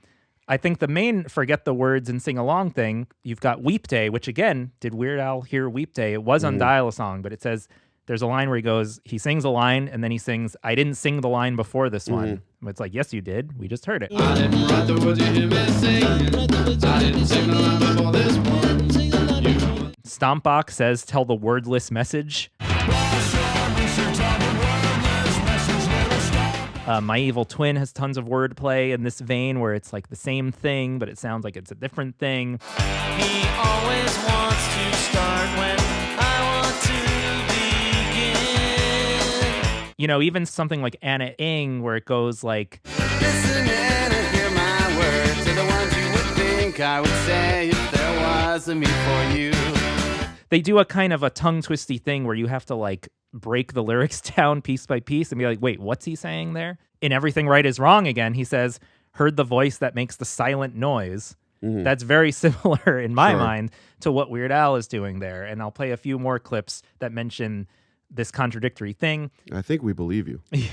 I think the main forget the words and sing along thing, you've got Weep Day, which again, did Weird Al hear Weep Day? It was on Dial-A-Song, but it says, there's a line where he sings a line and then he sings, I didn't sing the line before this one. It's like, yes, you did. We just heard it. I didn't write the words you hear me sing. I didn't sing the line before this one. Stompbach says, tell the wordless message. My Evil Twin has tons of wordplay in this vein where it's like the same thing, but it sounds like it's a different thing. He always wants to start when I want to begin. You know, even something like Anna Ing where it goes like, Listen and hear my words to the ones you would think I would say if there was a me for you. they do a kind of a tongue-twisty thing where you have to like break the lyrics down piece by piece and be like, wait, what's he saying there? In Everything Right Is Wrong again, he says, heard the voice that makes the silent noise. That's very similar in my mind to what Weird Al is doing there. And I'll play a few more clips that mention this contradictory thing. I think we believe you. He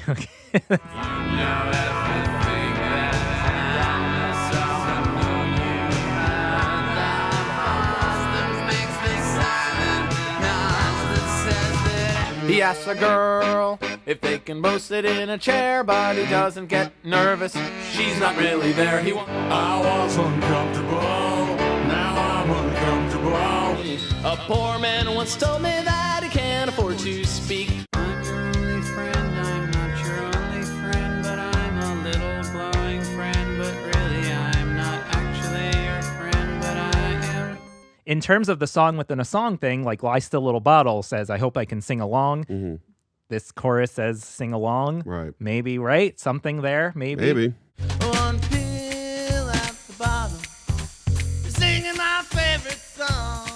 asks a girl if they can both sit in a chair, but he doesn't get nervous. She's not really there. I was uncomfortable, now I'm uncomfortable. A poor man once told me that he can't afford to speak. I'm your only friend, I'm not your only friend, but I'm a little glowing friend, but really I'm not actually your friend, but I am. In terms of the song within a song thing, like Lie Still Little Bottle says, I hope I can sing along. This chorus says sing along. Right. Maybe, right? Something there, maybe. Maybe. One pill at the bottom, singing my favorite song.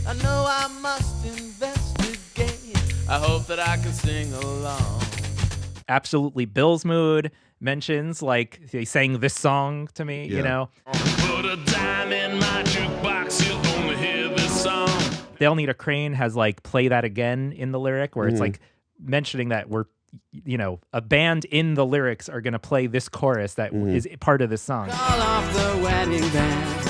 I know I must investigate. I hope that I can sing along. Absolutely Bill's Mood mentions, like, they sang this song to me, you know? Put a dime in my jukebox, you'll only hear this song. They'll Need a Crane has, like, play that again in the lyric, where it's, like, mentioning that we're, you know, a band in the lyrics are going to play this chorus that is part of this song. Call off the wedding band.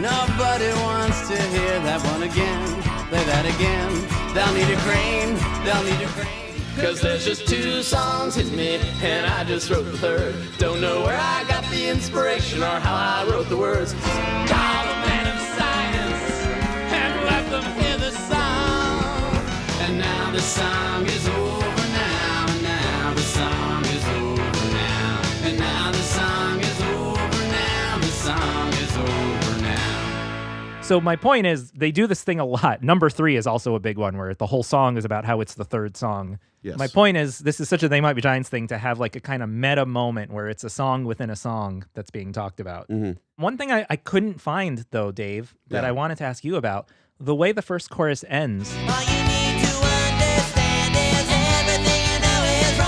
Nobody wants to hear that one again. Play that again. They'll need a crane. They'll need a crane. Cause there's just 2 songs hit me, and I just wrote the third. Don't know where I got the inspiration or how I wrote the words. Call the man of science and let them hear the song. And now the song is over now. And now the song is over now. And now the song is over now. The song is over now. So my point is, they do this thing a lot. Number 3 is also a big one, where the whole song is about how it's the third song. Yes. My point is, this is such a They Might Be Giants thing to have like a kind of meta moment where it's a song within a song that's being talked about. One thing I couldn't find, though, Dave, that I wanted to ask you about, the way the first chorus ends. All you need to understand is everything you know is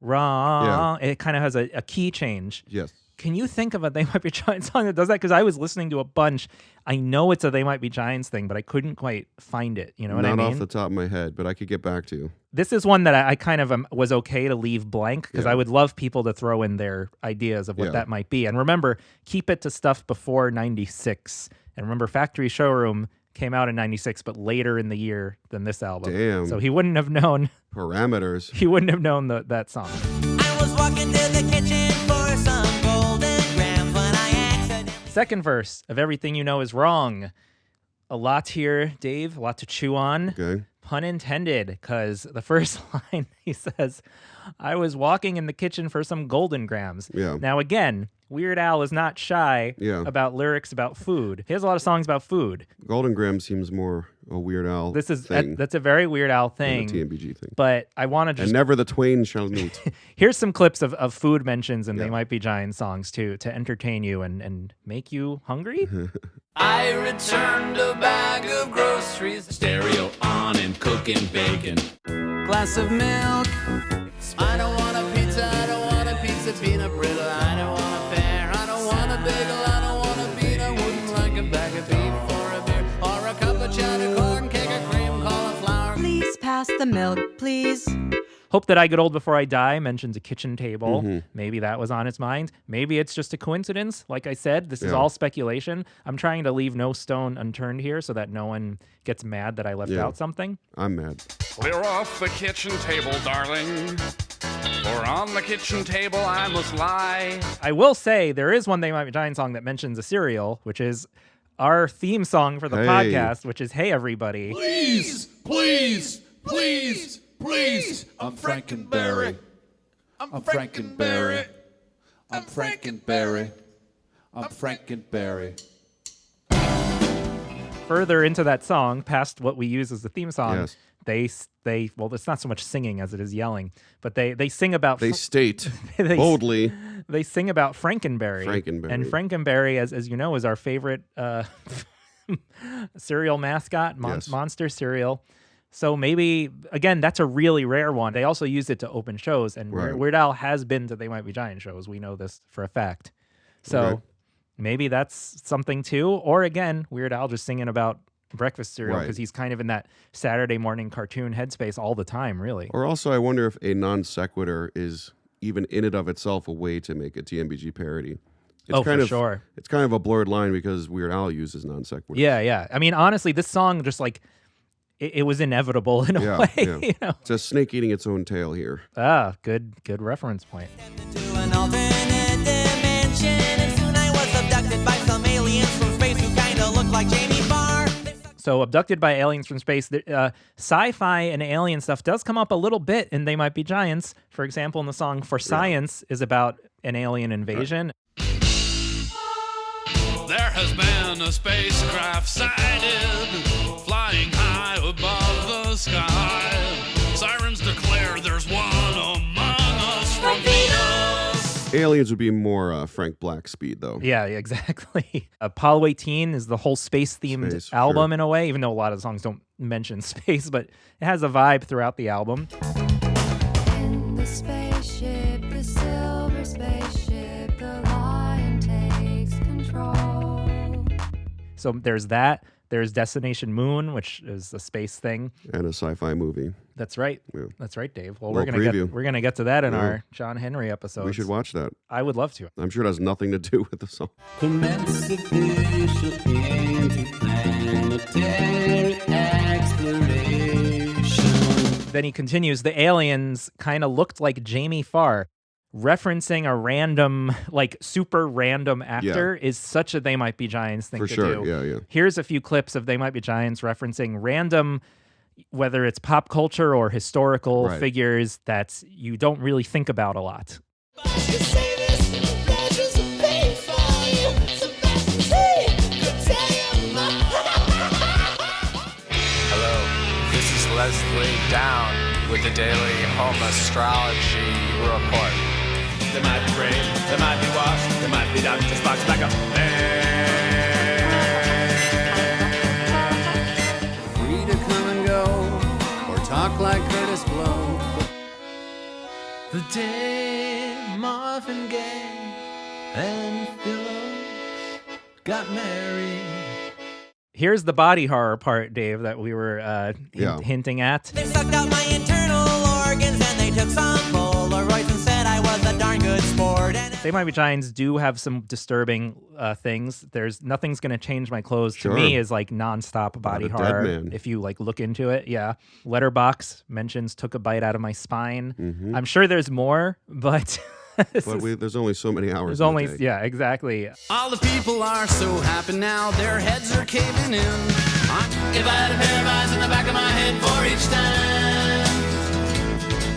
wrong. It kind of has a key change. Yes. Can you think of a They Might Be Giants song that does that? Because I was listening to a bunch. I know it's a They Might Be Giants thing, but I couldn't quite find it. You know what I mean? Not off the top of my head, but I could get back to you. This is one that I kind of was okay to leave blank, because I would love people to throw in their ideas of what that might be. And remember, keep it to stuff before 96. And remember, Factory Showroom came out in 96, but later in the year than this album. Damn. So he wouldn't have known. Parameters. He wouldn't have known that song. I was walking to the kitchen for some golden grams when I accidentally... Second verse of Everything You Know Is Wrong. A lot here, Dave, a lot to chew on. Okay. Pun intended, because the first line, he says, I was walking in the kitchen for some golden grams. Yeah. Now, again, Weird Al is not shy about lyrics about food. He has a lot of songs about food. Golden Graham seems more a Weird Al thing. That's a very Weird Al thing. A TMBG thing. But I want to just... And never the twain shall meet. Here's some clips of food mentions, and They Might Be Giant songs, too, to entertain you and make you hungry. I returned a bag of groceries. Stereo on and cooking bacon. Glass of milk. I don't want a pizza, I don't want a pizza peanut brittle. I don't want a pear, I don't want a bagel, I don't want a bean. I wouldn't like a bag of beef or a beer or a cup of cheddar corn, cake of cream, cauliflower. Please pass the milk, please. Hope That I Get Old Before I Die mentions a kitchen table. Maybe that was on his mind. Maybe it's just a coincidence. Like I said, this is all speculation. I'm trying to leave no stone unturned here so that no one gets mad that I left out something. I'm mad. Clear off the kitchen table, darling, for on the kitchen table I must lie. I will say there is one They Might Be Giant song that mentions a cereal, which is our theme song for the podcast, which is Hey Everybody. Please, please, please, please. I'm Frankenberry. I'm Frankenberry. I'm Frankenberry. I'm Frankenberry. Further into that song, past what we use as the theme song, Yes. they well, it's not so much singing as it is yelling, but they sing about... They state boldly. They sing about Frankenberry. Frankenberry. And Frankenberry, as you know, is our favorite cereal mascot, monster cereal. So maybe, again, that's a really rare one. They also used it to open shows, and Weird Al has been to They Might Be Giant shows. We know this for a fact. So maybe that's something too. Or again, Weird Al just singing about breakfast cereal because he's kind of in that Saturday morning cartoon headspace all the time, really. Or also, I wonder if a non sequitur is even in and of itself a way to make a TMBG parody. It's for sure. It's kind of a blurred line because Weird Al uses non sequiturs. Yeah. I mean, honestly, this song just like it was inevitable in a way. Yeah. You know? It's a snake eating its own tail here. Good reference point. To an alternate dimension, and soon I was abducted by some aliens from space who kind of look like Jamie Farr. So abducted by aliens from space, sci-fi and alien stuff does come up a little bit in They Might Be Giants. For example, in the song For Science is about an alien invasion. There has been a spacecraft sighted, flying high above the sky. Sirens declare there's one among us from Venus. Aliens would be more Frank Black speed, though. Yeah, exactly. Apollo 18 is the whole space-themed album in a way, even though a lot of the songs don't mention space, but it has a vibe throughout the album. In the spaceship, the silver spaceship, the lion takes control. So there's that. There's Destination Moon, which is a space thing. And a sci-fi movie. That's right. Yeah. That's right, Dave. Well, Little we're gonna get to that in our John Henry episode. We should watch that. I would love to. I'm sure it has nothing to do with the song. Commence official interplanetary exploration. Then he continues, the aliens kind of looked like Jamie Farr. Referencing a random, like super random actor is such a They Might Be Giants thing to do. Yeah. Here's a few clips of They Might Be Giants referencing random, whether it's pop culture or historical figures that you don't really think about a lot. Hello, this is Leslie Down with the Daily Home Astrology Report. There might be rain, there might be wash, there might be Dr. Spock's backup man. Free to come and go, or talk like Curtis Blow. The day Marvin Gaye and Phillips got married. Here's the body horror part, Dave, that we were hinting at. They sucked out my internal organs and they took some Polaroids and said I was a darn good sport. They Might Be Giants do have some disturbing things. There's Nothing's Gonna Change My Clothes to me is like nonstop body horror. If you like look into it, Letterbox mentions Took a Bite Out of My Spine. Mm-hmm. I'm sure there's more, but there's only so many hours. There's only exactly. All the people are so happy now, their heads are caving in. If I had a pair of eyes in the back of my head for each time,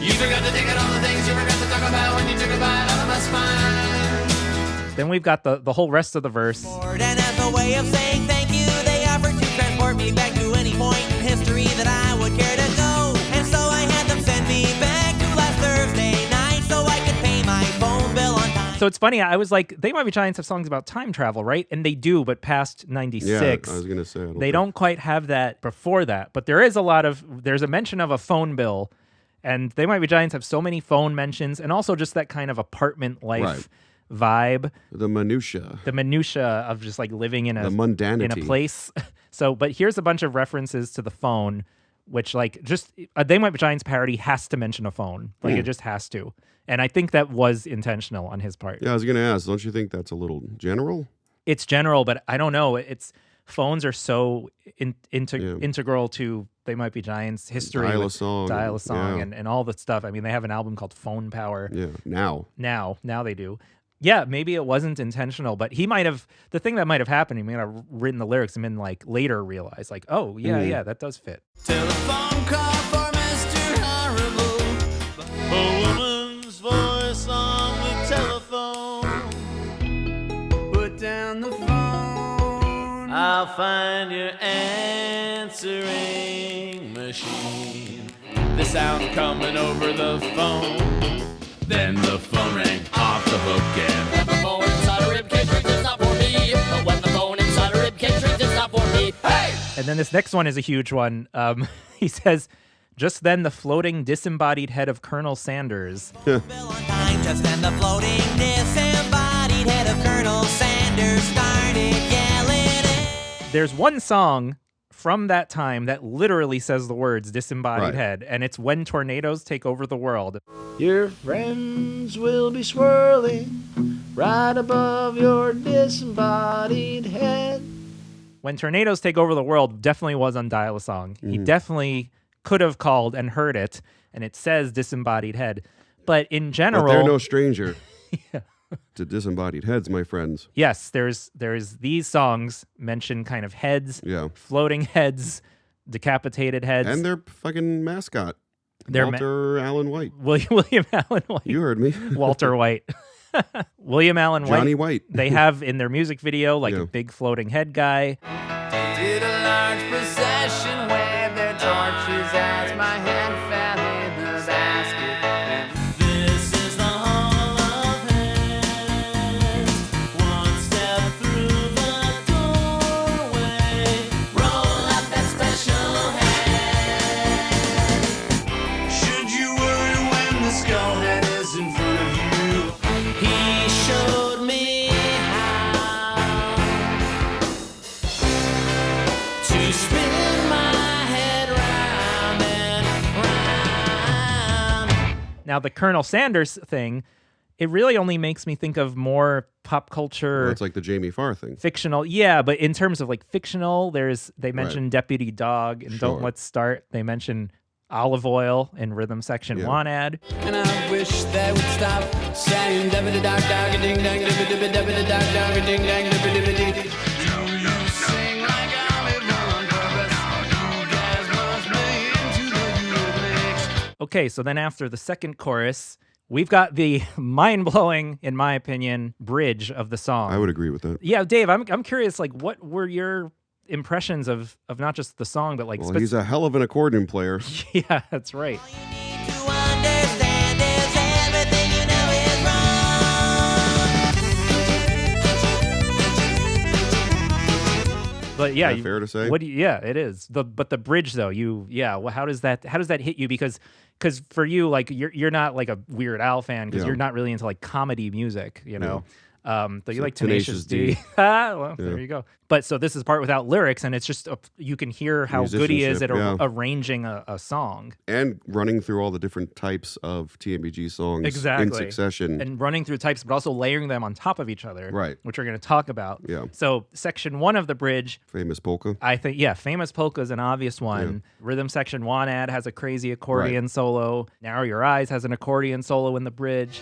you forgot to think of all the things you forgot to talk about when you took a bite out of my spine. Then we've got the whole rest of the verse. And as a way of saying thank you, they offered to transport me back to any point in history that I would care to go. And so I had them send me back to last Thursday night so I could pay my phone bill on time. So it's funny, I was like, They Might Be Giants have songs about time travel, right? And they do, but past 96. Yeah, I was going to say. They don't quite have that before that. But there is there's a mention of a phone bill. And They Might Be Giants have so many phone mentions and also just that kind of apartment life vibe. The minutia of just like living in the mundanity in a place. So, but here's a bunch of references to the phone, which like just a They Might Be Giants parody has to mention a phone. Like it just has to. And I think that was intentional on his part. Yeah, I was going to ask, don't you think that's a little general? It's general, but I don't know. Phones are so integral to They Might Be Giants history. Dial a Song. And all the stuff. I mean, they have an album called Phone Power. Yeah, now they do. Yeah, maybe it wasn't intentional, but he might have, the thing that might have happened, he might have written the lyrics and then like later realized like, oh, yeah, that does fit. Telephone call for Mr. Horrible. A woman's voice on the telephone. Put down the phone. I'll find your answering machine. The sound coming over the phone. Then the phone rang off the hook and When the phone inside a ribcage rings, it's not for me. But when the phone inside a ribcage rings, it's not for me. Hey! And then this next one is a huge one. He says, just then the floating disembodied head of Colonel Sanders. Just then the floating disembodied head of Colonel Sanders started yelling. There's one song from that time that literally says the words disembodied head, and it's When Tornadoes Take Over the World. Your friends will be swirling right above your disembodied head. When Tornadoes Take Over the World definitely was on Dial-A-Song. He definitely could have called and heard it, and it says disembodied head. But in general... But they're no stranger to disembodied heads, my friends. Yes, there's these songs mention kind of heads, floating heads, decapitated heads. And their fucking mascot, Their Walter Allen White. William Allen White. You heard me. Walter White. William Allen White. Johnny White. They have in their music video like a big floating head guy. Did a large procession wave their torches as my head fell in the basket. And this is the Hall of Heads. One step through the doorway. Roll up that special head. Should you worry when the skull head is in front of you? He showed me how to spin my head round and round. Now the Colonel Sanders thing, it really only makes me think of more pop culture. Well, it's like the Jamie Farr thing. Fictional, yeah, but in terms of like fictional, they mention Deputy Dog and Don't Let's Start. They mention Olive Oil in Rhythm Section 1 ad. And I wish they would stop saying dabba dog dog ding dang dabba dabba dog dog ding dang dabba dabba ding. Do you sing like I live on purpose? You guys must be into the Eurythmics. Okay, so then after the second chorus, we've got the mind-blowing, in my opinion, bridge of the song. I would agree with that. Yeah, Dave, I'm curious, like, what were your impressions of not just the song, but like... Well, he's a hell of an accordion player. Yeah, that's right. To understand is everything you know is wrong. But yeah, Is that fair to say? Yeah, it is. But the bridge though, how does that hit you? Because for you, like you're not like a Weird Al fan because you're not really into like comedy music, you know. But you like Tenacious D. Well, there you go. But so this is part without lyrics, and it's just you can hear how good he is at arranging a song and running through all the different types of TMBG songs in succession, and running through types, but also layering them on top of each other, right? Which we're going to talk about. Yeah. So section 1 of the bridge, Famous Polka. I think Famous Polka is an obvious one. Rhythm Section 1 ad has a crazy accordion solo. Narrow Your Eyes has an accordion solo in the bridge.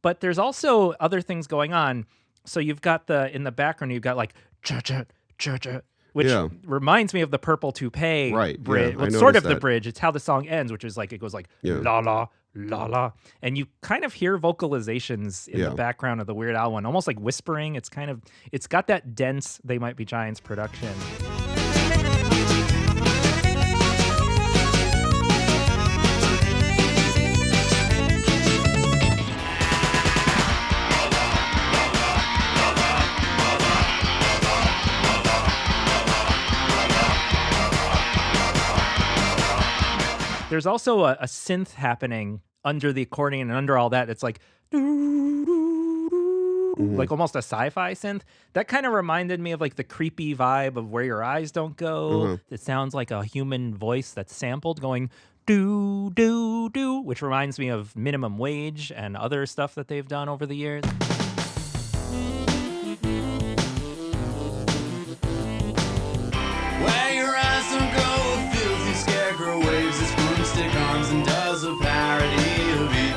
But there's also other things going on. So you've got in the background, you've got like cha-cha, cha-cha, which reminds me of the Purple Toupee bridge. Well, it's sort of the bridge. It's how the song ends, which is like, it goes like la la, la la. And you kind of hear vocalizations in the background of the Weird Al one, almost like whispering. It's got that dense They Might Be Giants production. There's also a synth happening under the accordion and under all that. It's like, like almost a sci-fi synth. That kind of reminded me of like the creepy vibe of Where Your Eyes Don't Go. It sounds like a human voice that's sampled going do, do, do, which reminds me of Minimum Wage and other stuff that they've done over the years. Where your eyes don't go, filthy scarecrow waves his broomstick arms and does a parody of you.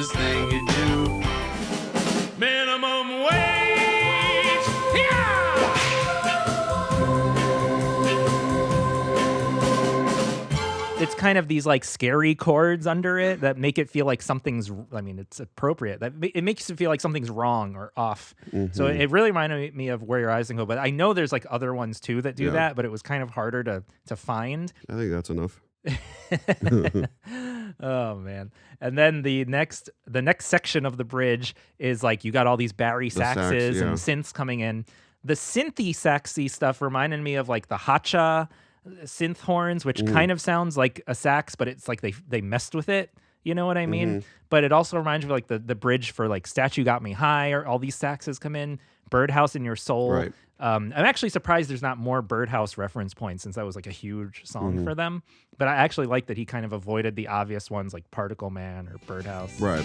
nicest thing you do. Minimum wage! Yeah! It's kind of these like scary chords under it that make it feel like something's, I mean, it's appropriate. It makes it feel like something's wrong or off. So it really reminded me of Where Your Eyes Can Go. But I know there's like other ones too that do that, but it was kind of harder to find. I think that's enough. Oh man. And then the next section of the bridge is like you got all these Bari saxes and synths coming in. The synthy saxy stuff reminded me of like the hacha synth horns, which kind of sounds like a sax, but it's like they messed with it. You know what I mean? But it also reminds me of like the bridge for like Statue Got Me High, or all these saxes come in. Birdhouse in Your Soul. Right. I'm actually surprised there's not more Birdhouse reference points, since that was like a huge song for them. But I actually like that he kind of avoided the obvious ones like Particle Man or Birdhouse. Right.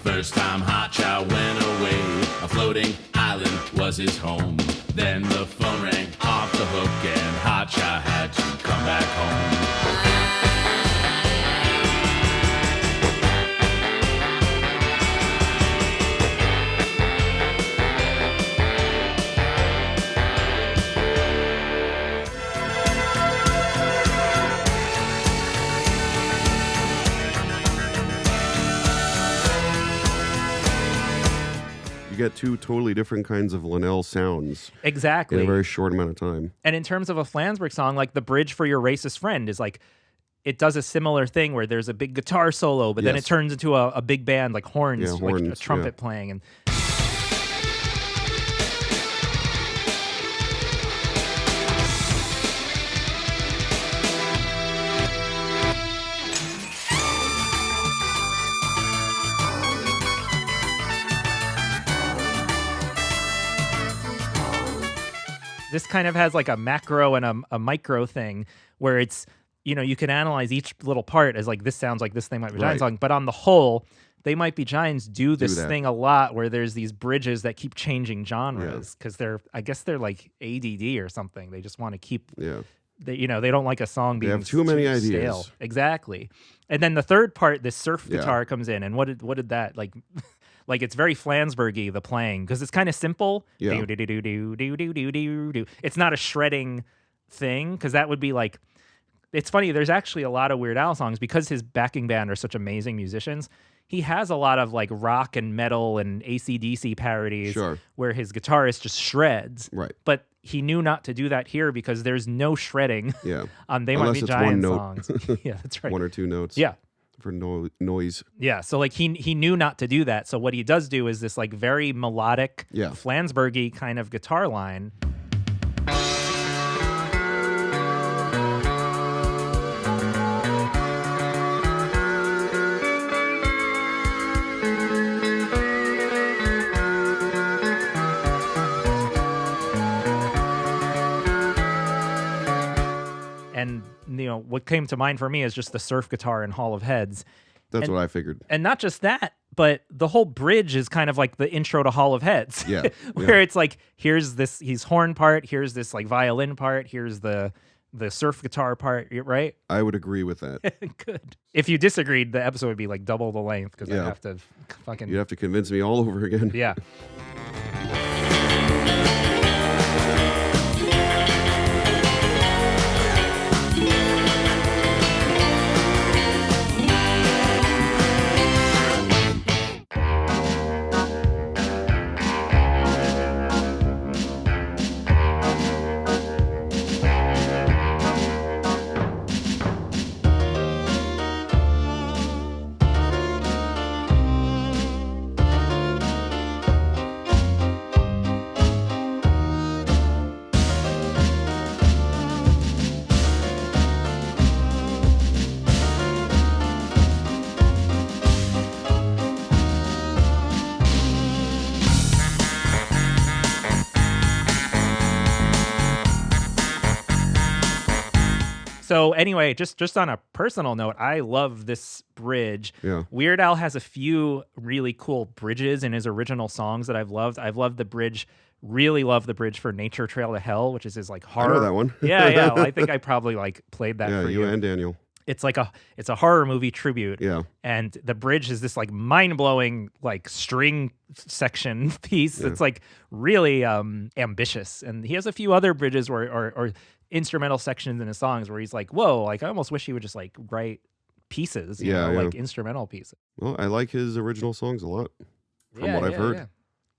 First time Hotcha went away, a floating island was his home. Then the phone rang off the hook and Hotcha had to come back home. You get two totally different kinds of Linnell sounds. Exactly. In a very short amount of time. And in terms of a Flansburgh song, like the bridge for Your Racist Friend is like, it does a similar thing where there's a big guitar solo, but then it turns into a big band, like horns, like a trumpet playing. And this kind of has like a macro and a micro thing where it's, you know, you can analyze each little part as like, this sounds like this They Might Be Giants song, but on the whole, They Might Be Giants do this thing a lot where there's these bridges that keep changing genres because I guess they're like ADD or something. They just want to keep, they don't like a song being They have too many ideas. Stale. Exactly. And then the third part, this surf guitar comes in, and what did that like? Like, it's very Flansburgh-y, the playing, because it's kind of simple. Yeah. It's not a shredding thing, because that would be like... It's funny, there's actually a lot of Weird Al songs, because his backing band are such amazing musicians, he has a lot of like rock and metal and AC/DC parodies where his guitarist just shreds. Right. But he knew not to do that here because there's no shredding on They Might Be Giants songs. Yeah, that's right. One or two notes. Yeah. For noise. Yeah, so like he knew not to do that. So what he does do is this like very melodic, Flansburgh-y kind of guitar line. And, you know, what came to mind for me is just the surf guitar in Hall of Heads. That's what I figured. And not just that, but the whole bridge is kind of like the intro to Hall of Heads. Yeah. Where it's like, here's this, he's horn part, here's this like violin part, here's the surf guitar part, right? I would agree with that. Good. If you disagreed, the episode would be like double the length because I'd have to fucking... You'd have to convince me all over again. Yeah. So anyway, just on a personal note, I love this bridge. Yeah. Weird Al has a few really cool bridges in his original songs that I've loved. I've loved the bridge. Really love the bridge for Nature Trail to Hell, which is his like horror. I know that one. yeah. Well, I think I probably like played that for you. Yeah, you and Daniel. It's like it's a horror movie tribute. Yeah. And the bridge is this like mind-blowing like string section piece that's like really ambitious. And he has a few other bridges or instrumental sections in his songs where he's like, whoa, like I almost wish he would just like write pieces, you know, like instrumental pieces. Well, I like his original songs a lot from what I've heard.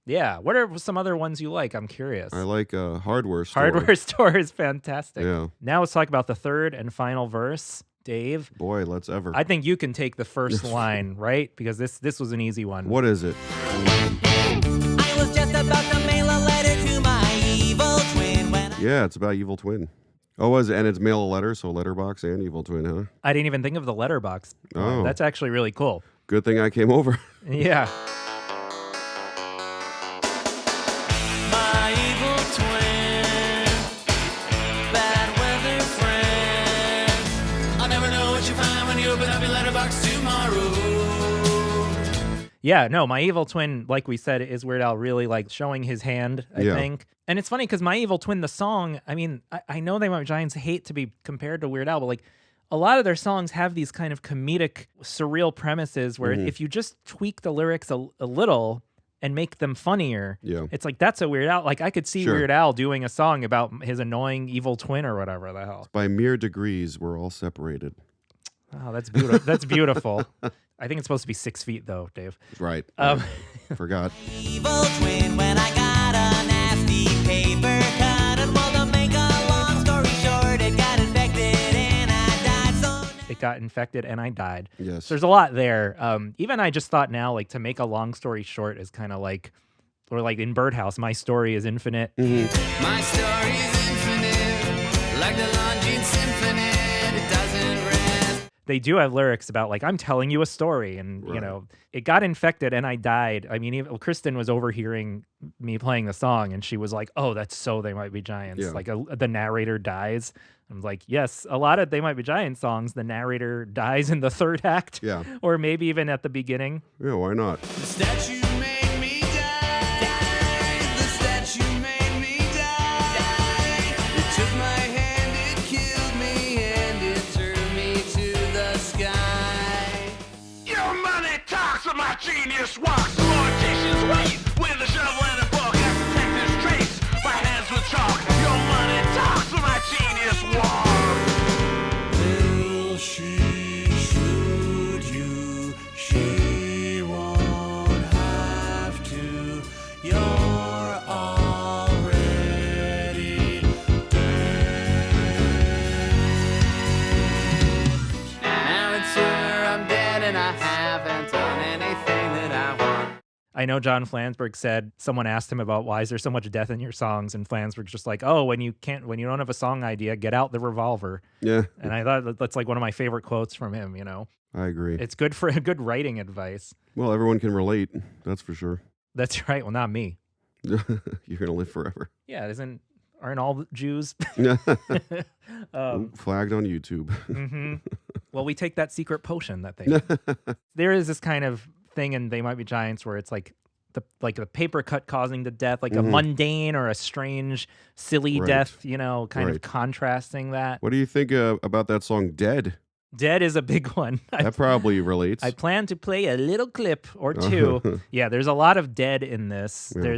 Yeah. What are some other ones you like? I'm curious. I like Hardware Store. Hardware Store is fantastic. Yeah. Now let's talk about the third and final verse. Dave. Boy, let's ever. I think you can take the first line, right? Because this was an easy one. What is it? I was just about to mail a letter to my evil twin when Yeah, it's about Evil Twin. Oh, and it's mail a letter, so letterbox and Evil Twin, huh? I didn't even think of the letterbox. Oh. That's actually really cool. Good thing I came over. Yeah. my evil twin, bad weather friend. I'll never know what you find when you open up your letterbox tomorrow. Yeah, no, My Evil Twin, like we said, is Weird Al really like showing his hand, I think. And it's funny because My Evil Twin, the song, I mean, I know They Might Be Giants hate to be compared to Weird Al, but like a lot of their songs have these kind of comedic, surreal premises where if you just tweak the lyrics a little and make them funnier, it's like that's a Weird Al. Like I could see Weird Al doing a song about his annoying evil twin or whatever the hell. By mere degrees, we're all separated. Oh, that's beautiful. That's beautiful. I think it's supposed to be 6 feet, though, Dave. Right. Forgot. Evil twin when I got a nasty paper cut. And well, to make a long story short, it got infected and I died. So it got infected and I died. Yes. So there's a lot there. Even I just thought now, like, to make a long story short is kind of like, or like in Birdhouse, my story is infinite. My story is infinite, like the Longines Symphony. It doesn't rest. They do have lyrics about like, I'm telling you a story, and you know, it got infected and I died. I mean, Kristen was overhearing me playing the song and she was like, oh, that's so They Might Be Giants. Like the narrator dies. I'm like, yes, a lot of They Might Be Giants songs, the narrator dies in the third act. Or maybe even at the beginning. Yeah, why not? The statue made me die. The statue made me die. It took my hand, it killed me, and it threw me to the sky. your money talks and my genius walks. Morticians wait with a shovel and a book. I protect this trace, my hands with chalk. Your money talks and my genius walks. Will she shoot you? She won't have to. You're already dead. Now it's over, I'm dead, and I haven't done anything that I want. I know John Flansburgh said, someone asked him about why is there so much death in your songs, and Flansburgh's just like, oh, when you don't have a song idea, get out the revolver. Yeah. And I thought that's like one of my favorite quotes from him, you know. I agree. It's good for good writing advice. Well, everyone can relate, that's for sure. That's right. Well, not me. You're going to live forever. Yeah, aren't all Jews? Flagged on YouTube. Well, we take that secret potion that they there is this kind of thing in They Might Be Giants where it's like the paper cut causing the death, like a mundane or a strange, silly death, you know, kind of contrasting that. What do you think about that song Dead? Dead is a big one. That probably relates. I plan to play a little clip or two. Yeah, there's a lot of dead in this. Yeah.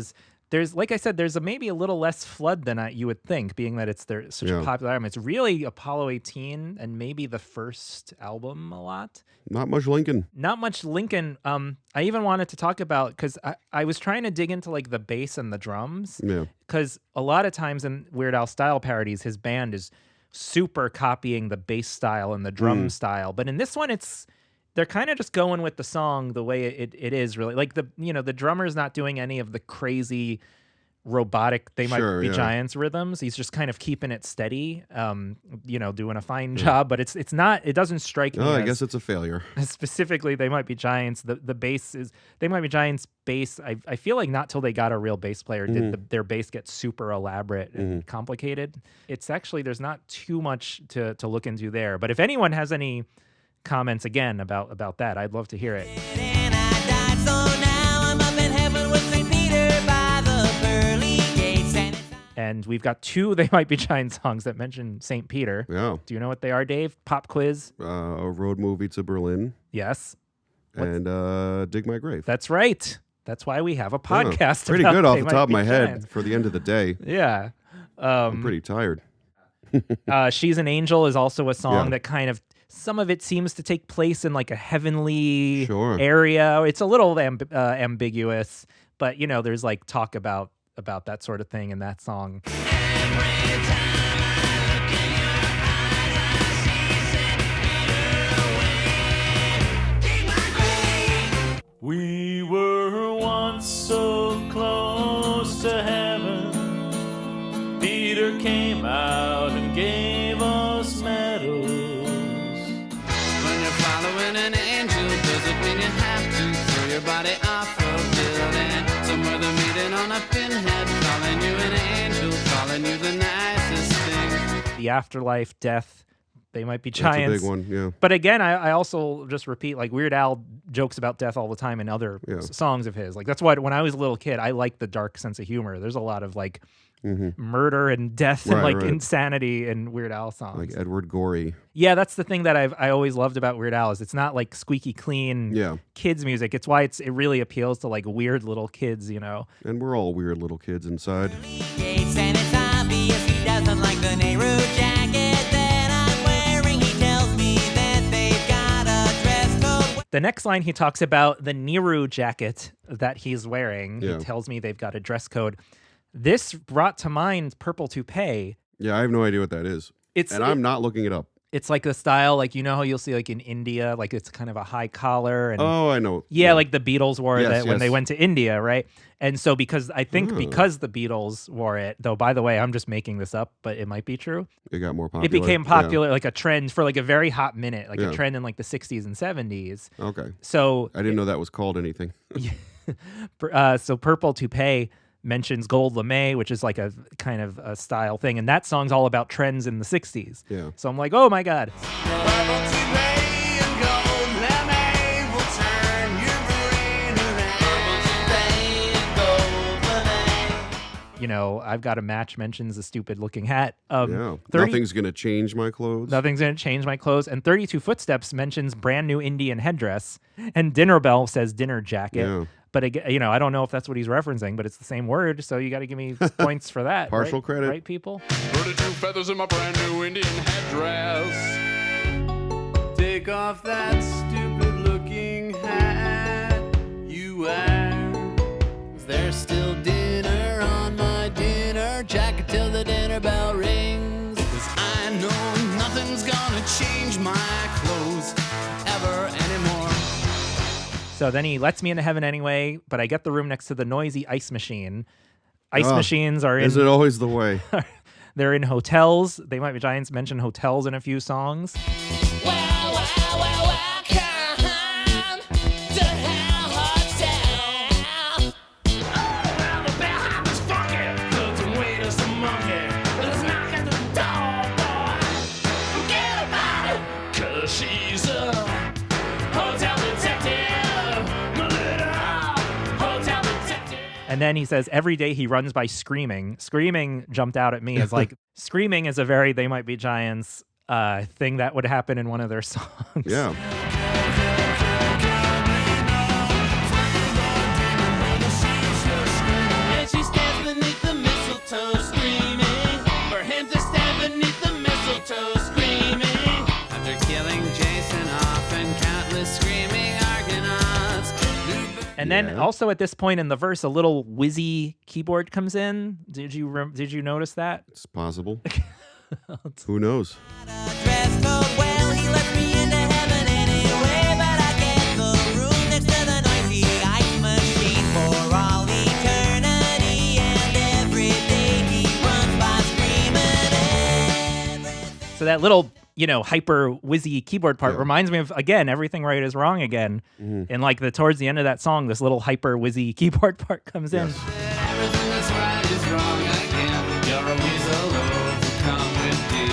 There's like I said, there's maybe a little less flood than you would think, being that it's such a popular album. It's really Apollo 18 and maybe the first album a lot. Not much Lincoln. Not much Lincoln. I even wanted to talk about, because I was trying to dig into like the bass and the drums. Yeah. Because a lot of times in Weird Al style parodies, his band is super copying the bass style and the drum style. But in this one, they're kind of just going with the song the way it is, really. Like the drummer's not doing any of the crazy robotic They Might Sure, Be yeah. Giants rhythms. He's just kind of keeping it steady, doing a fine job, but it's not, it doesn't strike me Oh, I as- guess it's a failure. specifically They Might Be Giants. The bass is They Might Be Giants bass. I feel like not till they got a real bass player did their bass get super elaborate and complicated. It's actually, there's not too much to look into there, but if anyone has any comments again about that, I'd love to hear it. And I died, so now I'm up in heaven with St. Peter by the pearly gates. And it's And we've got two They Might Be Giants songs that mention St. Peter. Yeah. Do you know what they are, Dave? Pop quiz? A road movie to Berlin. Yes. And Dig My Grave. That's right. That's why we have a podcast. Pretty about good off They the Might top of Be my head Giants. for the end of the day. Yeah. I'm pretty tired. She's an Angel is also a song Yeah. that kind of, some of it seems to take place in like a heavenly Sure. area. It's a little ambiguous, but there's like talk about that sort of thing in that song. We were once so close to heaven. Peter came out and gave us medals. When you're following an angel, doesn't mean you have to throw your body off a building. Somewhere they're meeting on a pinhead, calling you an angel, calling you the nicest thing. The afterlife, death, They Might Be That's Giants. a big one, yeah. But again, I also just repeat, like Weird Al jokes about death all the time in other songs of his. Like that's why when I was a little kid, I liked the dark sense of humor. There's a lot of like murder and death and like insanity in Weird Al songs. Like Edward Gorey. Yeah, that's the thing that I always loved about Weird Al is it's not like squeaky clean kids music. It's why it really appeals to like weird little kids, And we're all weird little kids inside. gates, and it's obvious he doesn't like the Nehru jacket that I'm wearing. He tells me that they've got a dress code. The next line he talks about the Nehru jacket that he's wearing. Yeah. He tells me they've got a dress code. This brought to mind Purple Toupee. Yeah, I have no idea what that is. I'm not looking it up. It's like the style, like how you'll see like in India, like it's kind of a high collar. And Oh, I know. yeah, like the Beatles wore Yes, that when yes. they went to India, right? And so because the Beatles wore it, though, by the way, I'm just making this up, but it might be true. It got more popular. It became popular, like a trend for like a very hot minute, like Yeah. a trend in like the 60s and 70s. Okay. So I didn't know that was called anything. So Purple Toupee mentions Gold Lame, which is like a kind of a style thing. And that song's all about trends in the 60s. Yeah. So I'm like, oh my God. I've Got a Match mentions a stupid looking hat. Nothing's going to change my clothes. Nothing's going to change my clothes. And 32 Footsteps mentions brand new Indian headdress. And Dinner Bell says dinner jacket. Yeah. But again, I don't know if that's what he's referencing, but it's the same word. So you got to give me points for that. Partial right? credit. Right, people? 32 feathers in my brand new Indian headdress. Take off that stupid looking hat you wear. Is there still dinner on my dinner jacket till the dinner bell rings? 'Cause I know nothing's gonna change my clothes ever anymore. So then he lets me into heaven anyway, but I get the room next to the noisy ice machine. Ice machines are in... Is it always the way? They're in hotels. They Might Be Giants mention hotels in a few songs. And then he says, every day he runs by screaming. Screaming jumped out at me as like, screaming is a very They Might Be Giants thing that would happen in one of their songs. Yeah. And she stands beneath the mistletoe screaming for him to stand beneath the mistletoe screaming. After killing Jason off and countless screaming Argonauts. And then also at this point in the verse, a little Whizzy keyboard comes in. Did you notice that? It's possible. Who knows? Dress code, well, he lets me into heaven anyway, but I get the room next to the noisy ice machine for all eternity and that little, hyper whizzy keyboard part reminds me of, again, Everything Right Is Wrong Again. And like towards the end of that song, this little hyper whizzy keyboard part comes in. Everything that's right is wrong again. You're a weasel, come with you.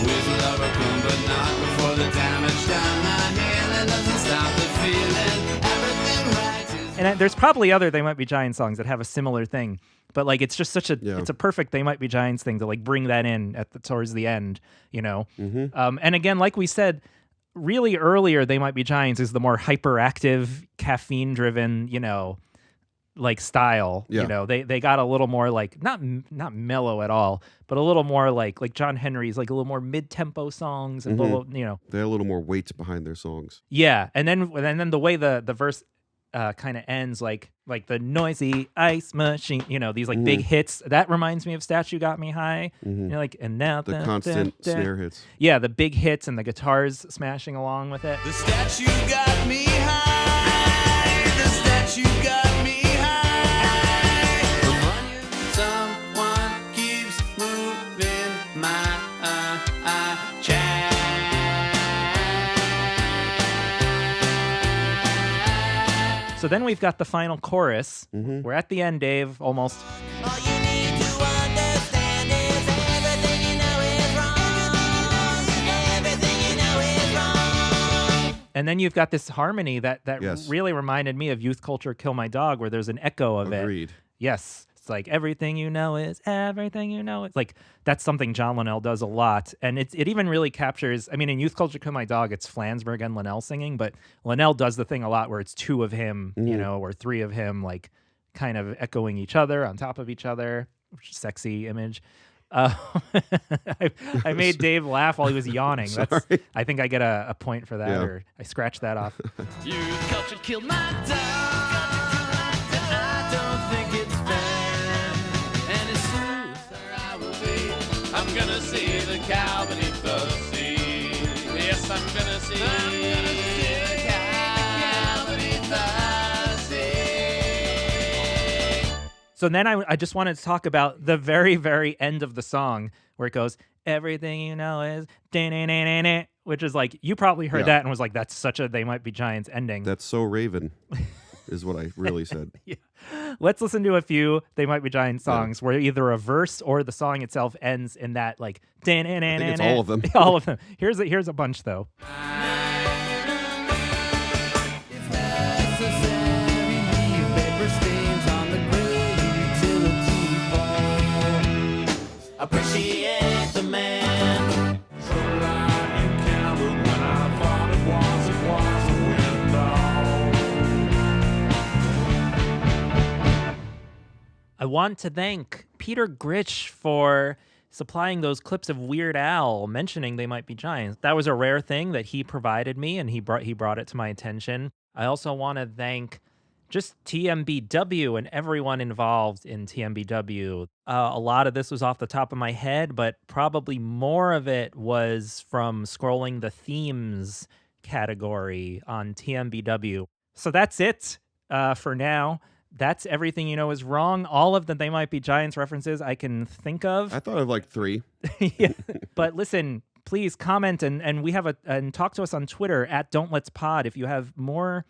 Weasel of a coon, but not before the damage done. The healing doesn't stop the feeling. Everything right is. And there's probably other They Might Be Giants songs that have a similar thing. But like it's just such a it's a perfect They Might Be Giants thing to like bring that in towards the end, And again, like we said, really earlier They Might Be Giants is the more hyperactive, caffeine driven, like style. They got a little more like not mellow at all, but a little more like John Henry's, like a little more mid tempo songs and they have a little more weight behind their songs. Yeah, and then the way the verse kind of ends like the noisy ice machine, these like big hits. That reminds me of Statue Got Me High. And now the constant snare hits. Yeah, the big hits and the guitars smashing along with it. The statue got me high. The statue got me high. Someone keeps moving my chair. So then we've got the final chorus. We're at the end, Dave, almost. All you need to understand is everything you know is wrong. Everything you know is wrong. And then you've got this harmony that Yes. really reminded me of Youth Culture Kill My Dog, where there's an echo of Agreed. it. Yes. It's like everything you know is everything you know. It's like that's something John Linnell does a lot. And it even really captures, I mean, in Youth Culture Kill My Dog, it's Flansburgh and Linnell singing, but Linnell does the thing a lot where it's two of him, or three of him, like kind of echoing each other on top of each other, which is a sexy image. I made Dave laugh while he was yawning. I think I get a point for that, or I scratched that off. Youth culture killed my dog. I don't think it's fair. And as soon as I will be, I'm gonna see the cow beneath the sea. Yes, I'm gonna see the cow beneath the sea. So then I just wanted to talk about the very, very end of the song where it goes, everything you know is da-na-na-na-na, which is like, you probably heard that and was like, that's such a They Might Be Giants ending. That's so Raven, is what I really said. Yeah. Let's listen to a few They Might Be Giants songs where either a verse or the song itself ends in that like da-na-na-na-na. I think it's all of them. All of them. Here's a bunch though. Appreciate the man. So light encountered when I thought it was a window. I want to thank Peter Gritch for supplying those clips of Weird Al mentioning They Might Be Giants. That was a rare thing that he provided me, and he brought it to my attention. I also want to thank just TMBW and everyone involved in TMBW. A lot of this was off the top of my head, but probably more of it was from scrolling the themes category on TMBW. So that's it for now. That's everything you know is wrong. All of the They Might Be Giants references I can think of. I thought of like 3. Yeah. But listen, please comment and we have and talk to us on Twitter at Don't Let's Pod if you have more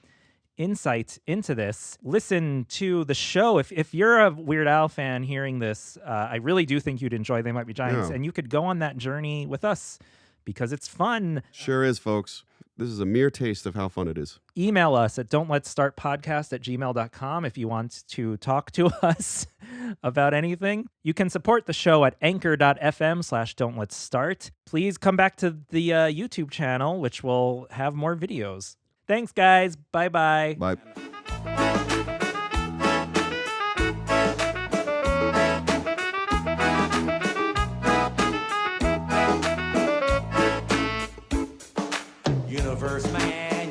insight into this. Listen to the show. If you're a Weird Al fan hearing this, I really do think you'd enjoy They Might Be Giants, and you could go on that journey with us because it's fun. Sure is, folks. This is a mere taste of how fun it is. Email us at don'tlet'sstartpodcast@gmail.com if you want to talk to us about anything. You can support the show at anchor.fm/don'tlet'sstart. Please come back to the YouTube channel, which will have more videos. Thanks, guys. Bye-bye. Bye.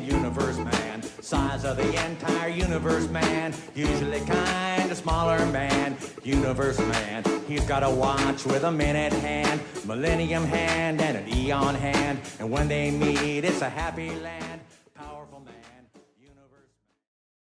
Universe man, size of the entire universe man, usually kind of smaller man, universe man, he's got a watch with a minute hand, millennium hand, and an eon hand, and when they meet, it's a happy land.